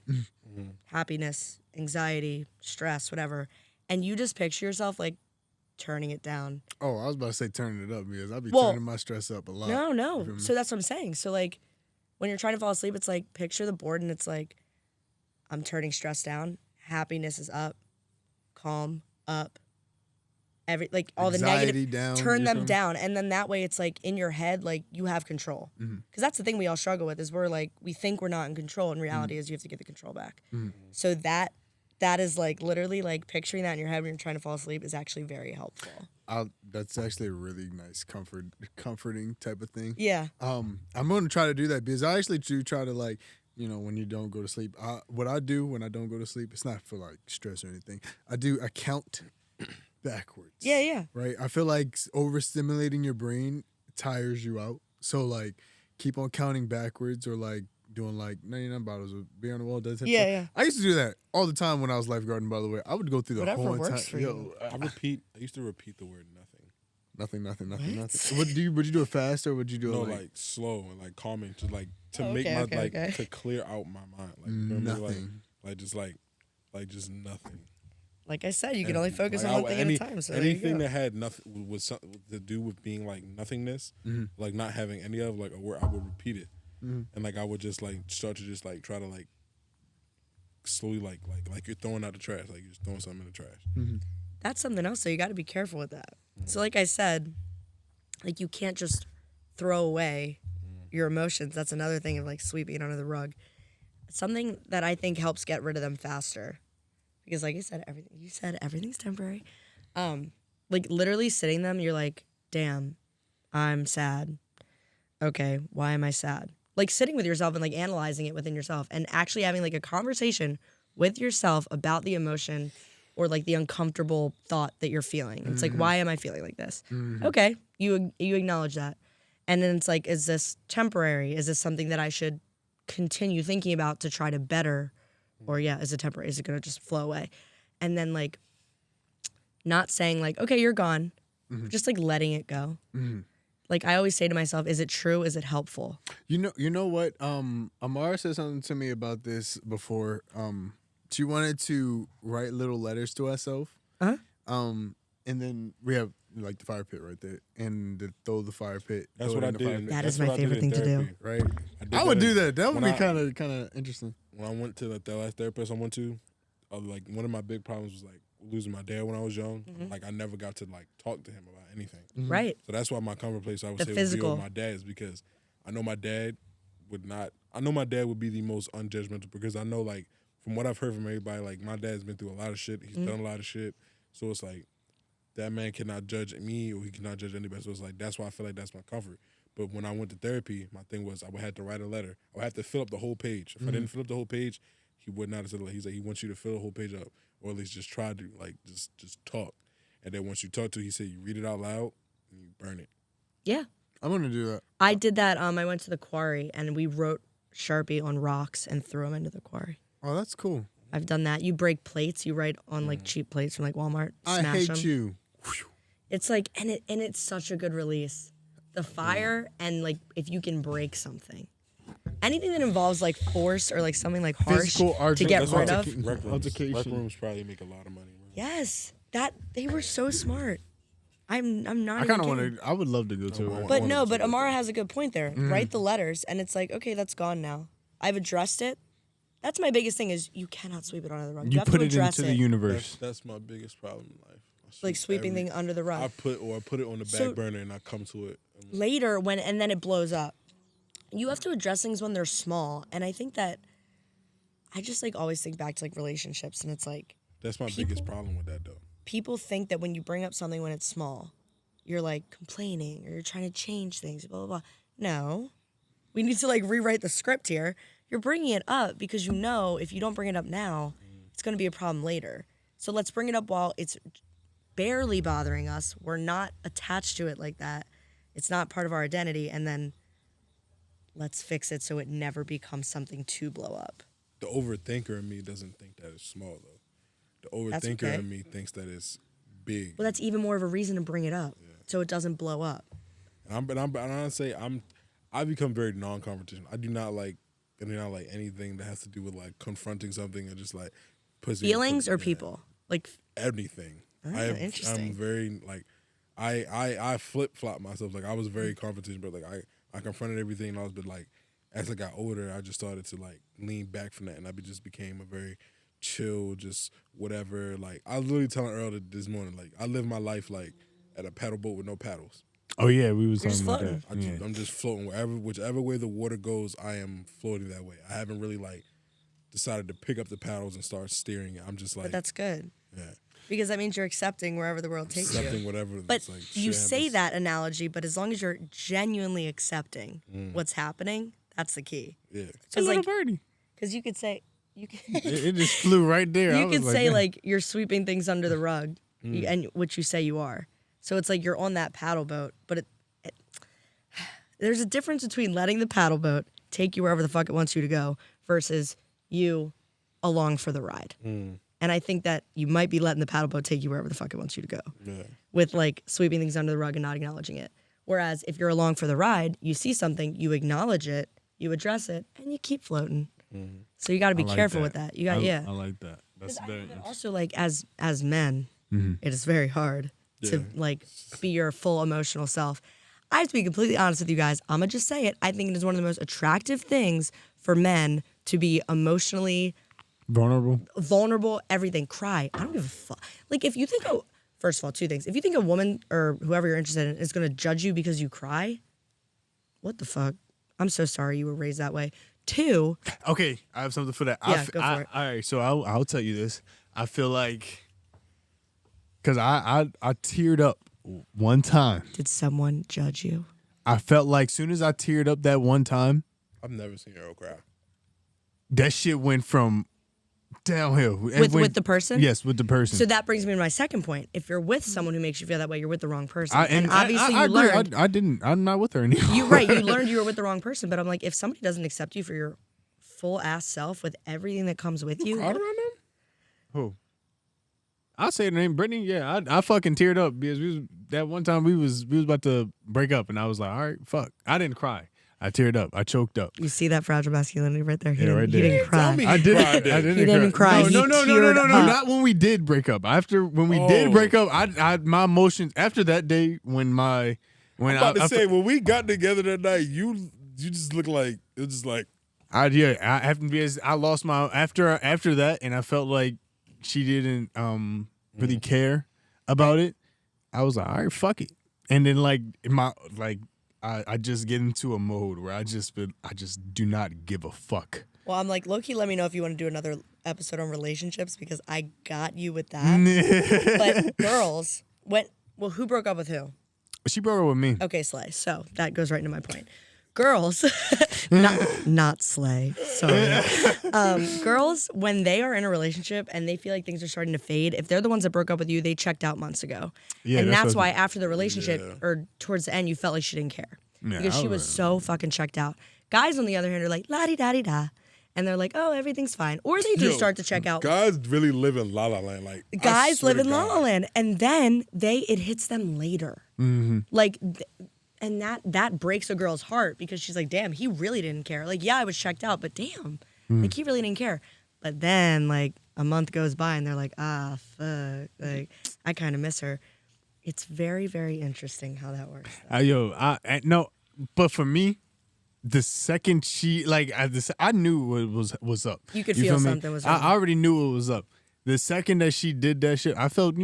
Happiness, anxiety, stress, whatever. And you just picture yourself, like, turning it down. Oh, I was about to say turning it up because I'll be turning my stress up a lot. No. So that's what I'm saying. So, like, when you're trying to fall asleep, it's like, picture the board and it's like, I'm turning stress down. Happiness is up. Calm, up. Like, all Anxiety the negative, down, turn them down. And then that way it's, like, in your head, like, you have control. Because that's the thing we all struggle with is we're, like, we think we're not in control. And reality is you have to get the control back. So that is, like, literally, like, picturing that in your head when you're trying to fall asleep is actually very helpful. That's actually a really nice comforting type of thing. Yeah. I'm going to try to do that because I actually do try to, like, you know, when you don't go to sleep. What I do when I don't go to sleep, it's not for, like, stress or anything. I count backwards. Yeah. Right? I feel like overstimulating your brain tires you out. So, like, keep on counting backwards or, like, doing, like, 99 bottles of beer on the wall. Yeah. I used to do that all the time when I was lifeguarding, by the way. I would go through the Whatever whole works entire... for you. I used to repeat the word nothing. Nothing. Would you do it fast or would you do it like slow and, like, calming to, like, to Oh, make okay, my okay, like okay. to clear out my mind, like, you know what I mean? nothing. Like just nothing. Like I said, you can only focus on one thing at a time. So anything there you that had nothing was something to do with being, like, nothingness, like not having any of, like, a word, I would repeat it, and, like, I would just, like, start to just, like, try to, like, slowly, like you're throwing out the trash, like you're just throwing something in the trash. That's something else. So you got to be careful with that. So, like I said, like, you can't just throw away your emotions. That's another thing of, like, sweeping it under the rug. Something that I think helps get rid of them faster. Because, like you said, everything's temporary. Like, literally sitting them, you're like, damn, I'm sad. Okay, why am I sad? Like, sitting with yourself and, like, analyzing it within yourself and actually having, like, a conversation with yourself about the emotion or like the uncomfortable thought that you're feeling. It's like, why am I feeling like this? Okay, you acknowledge that. And then it's like, is this temporary? Is this something that I should continue thinking about to try to better? Or is it temporary? Is it going to just flow away? And then like not saying like, okay, you're gone. Just like letting it go. Like I always say to myself, is it true? Is it helpful? You know what? Amara said something to me about this before. She wanted to write little letters to herself. And then we have like the fire pit right there, and throw the fire pit. That's what I did. That is my favorite thing to do. Right? I would do that. That would be kind of interesting. When I went to the last therapist I went to, like one of my big problems was like losing my dad when I was young. Like I never got to like talk to him about anything. Right. So that's why my comfort place I would say physical. would be with my dad, is because I know my dad would be the most unjudgmental, because I know like from what I've heard from everybody, like my dad's been through a lot of shit. He's done a lot of shit. So it's like that man cannot judge me, or he cannot judge anybody. So it's like that's why I feel like that's my comfort. But when I went to therapy, my thing was I would have to write a letter. I would have to fill up the whole page. If I didn't fill up the whole page, he would not. He's like, he wants you to fill the whole page up, or at least just try to like just talk. And then once you talk to it, he said you read it out loud and you burn it. Yeah. I'm gonna do that. I did that. I went to the quarry and we wrote Sharpie on rocks and threw them into the quarry. Oh, that's cool. I've done that. You break plates. You write on like cheap plates from like Walmart. I Smash hate them. you. It's like, and it's such a good release. The fire and like if you can break something, anything that involves like force or like something like harsh to get rid of. Rec rooms probably make a lot of money. Bro. Yes, that they were so smart. I'm not. I kind of want to. I would love to go to it. But no, but Amara has a good point there. Write the letters, and it's like, okay, that's gone now. I've addressed it. That's my biggest thing is you cannot sweep it under the rug. You have put to it address into the universe. That's my biggest problem in life. Like sweeping things under the rug. I put it on the back burner and I come to it later and then it blows up. You have to address things when they're small, and I think that I just like always think back to like relationships, and it's like that's my biggest problem with that though. People think that when you bring up something when it's small, you're like complaining or you're trying to change things, blah, blah, blah. No. We need to like rewrite the script here. You're bringing it up because you know if you don't bring it up now, it's going to be a problem later. So let's bring it up while it's barely bothering us. We're not attached to it like that. It's not part of our identity. And then let's fix it so it never becomes something to blow up. The overthinker in me doesn't think that it's small, though. The overthinker in me thinks that it's big. Well, that's even more of a reason to bring it up, so it doesn't blow up. And I'm honestly, I become very non-confrontational. I do not like anything that has to do with like confronting something or just like feelings or people, like anything. Interesting. I'm very like I flip-flop myself. Like I was very confrontational, but like I confronted everything, and I was, but like as I got older, I just started to like lean back from that, and I just became a very chill, just whatever. Like I was literally telling Earl this morning, like I live my life like at a paddle boat with no paddles. Oh yeah, we was talking about that. I'm just floating whichever way the water goes. I am floating that way. I haven't really like decided to pick up the paddles and start steering it. I'm just like, but that's good. Yeah. Because that means you're accepting wherever the world takes you. Accepting whatever. But like, you say that analogy, but as long as you're genuinely accepting what's happening, that's the key. Yeah. It's a little birdie. Because you could say, it just flew right there. You could say like you're sweeping things under the rug, and which you say you are. So it's like you're on that paddle boat, but there's a difference between letting the paddle boat take you wherever the fuck it wants you to go versus you along for the ride. And I think that you might be letting the paddle boat take you wherever the fuck it wants you to go. Yeah. With like sweeping things under the rug and not acknowledging it. Whereas if you're along for the ride, you see something, you acknowledge it, you address it, and you keep floating. So you got to be careful with that. You got I like that. That's very interesting. Also, like as men, it is very hard to like be your full emotional self. I have to be completely honest with you guys. I'm gonna just say it. I think it is one of the most attractive things for men to be emotionally vulnerable, everything. Cry. I don't give a fuck. Like if you think, first of all, two things. If you think a woman or whoever you're interested in is gonna judge you because you cry, what the fuck? I'm so sorry you were raised that way. Two. Okay, I have something for that. Yeah, go for it. All right, so I'll tell you this. I feel like, because I teared up one time. Did someone judge you? I felt like soon as I teared up that one time. I've never seen Earl cry. That shit went from downhill. With the person? Yes, with the person. So that brings me to my second point. If you're with someone who makes you feel that way, you're with the wrong person. And obviously I you learned. I'm not with her anymore. You learned you were with the wrong person. But I'm like, if somebody doesn't accept you for your full ass self with everything that comes with you. Cried around them? Who? I'll say the name, Brittany. Yeah, I fucking teared up because that one time we was about to break up, and I was like, all right, fuck. I didn't cry. I teared up. I choked up. You see that fragile masculinity right there? He right didn't there. cry. Tell me I didn't. cried then. I didn't. He didn't cry. No. He teared up. Not when we did break up. When we did break up, I my emotions after that day when I'm about to say when we got together that night, you just looked like it was just like I have to be. I lost my after that, and I felt like she didn't really care about it. I was like, all right, fuck it. And then I just get into a mode where I just do not give a fuck. Well, I'm like, low-key, let me know if you want to do another episode on relationships because I got you with that. But girls, who broke up with who? She broke up with me. Okay, Slay. So that goes right into my point. Girls, not Slay. Sorry. Girls, when they are in a relationship and they feel like things are starting to fade, if they're the ones that broke up with you, they checked out months ago. Yeah, and that's why after the relationship or towards the end, you felt like she didn't care. Yeah, because she was so fucking checked out. Guys, on the other hand, are like, la-di-da-di-da. And they're like, oh, everything's fine. Or they do start to check out. Guys really live in La La Land. Like guys live in La La Land. And then it hits them later. Mm-hmm. Like... And that breaks a girl's heart because she's like, damn, he really didn't care. Like, yeah, I was checked out, but damn, like he really didn't care. But then like a month goes by and they're like, fuck, like I kind of miss her. It's very, very interesting how that works. No, but for me, the second she I knew what was up. You could feel something was wrong. I already knew it was up. The second that she did that shit, I felt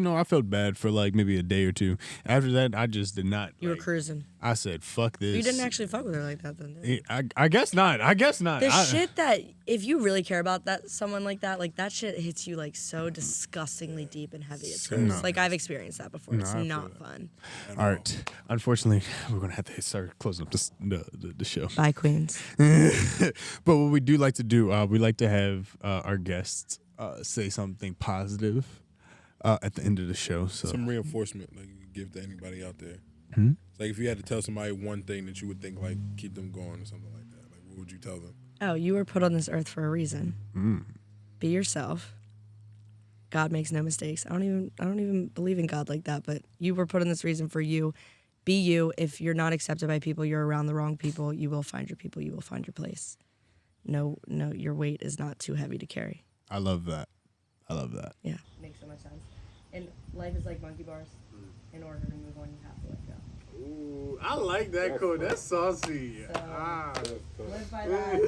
bad for like maybe a day or two. After that, I just did not. You were cruising. I said, fuck this. You didn't actually fuck with her like that then, did you? I guess not. The shit that, if you really care about someone like that shit hits you like so disgustingly deep and heavy. It's gross. No. Like I've experienced that before. It's not fun. All right. Unfortunately, we're going to have to start closing up the show. Bye, queens. But what we do like to do, we like to have our guests say something positive at the end of the show. So some reinforcement like you can give to anybody out there. It's like if you had to tell somebody one thing that you would think like keep them going or something like that, like what would you tell them? Oh, you were put on this earth for a reason. Be yourself. God makes no mistakes. I don't even believe in God like that, but you were put on this reason for you. Be you. If you're not accepted by people, you're around the wrong people. You will find your people. You will find your place. No, your weight is not too heavy to carry. I love that. Yeah. Makes so much sense. And life is like monkey bars. In order to move on, you have to let go. Ooh, I like that quote. That's saucy. So, live by that.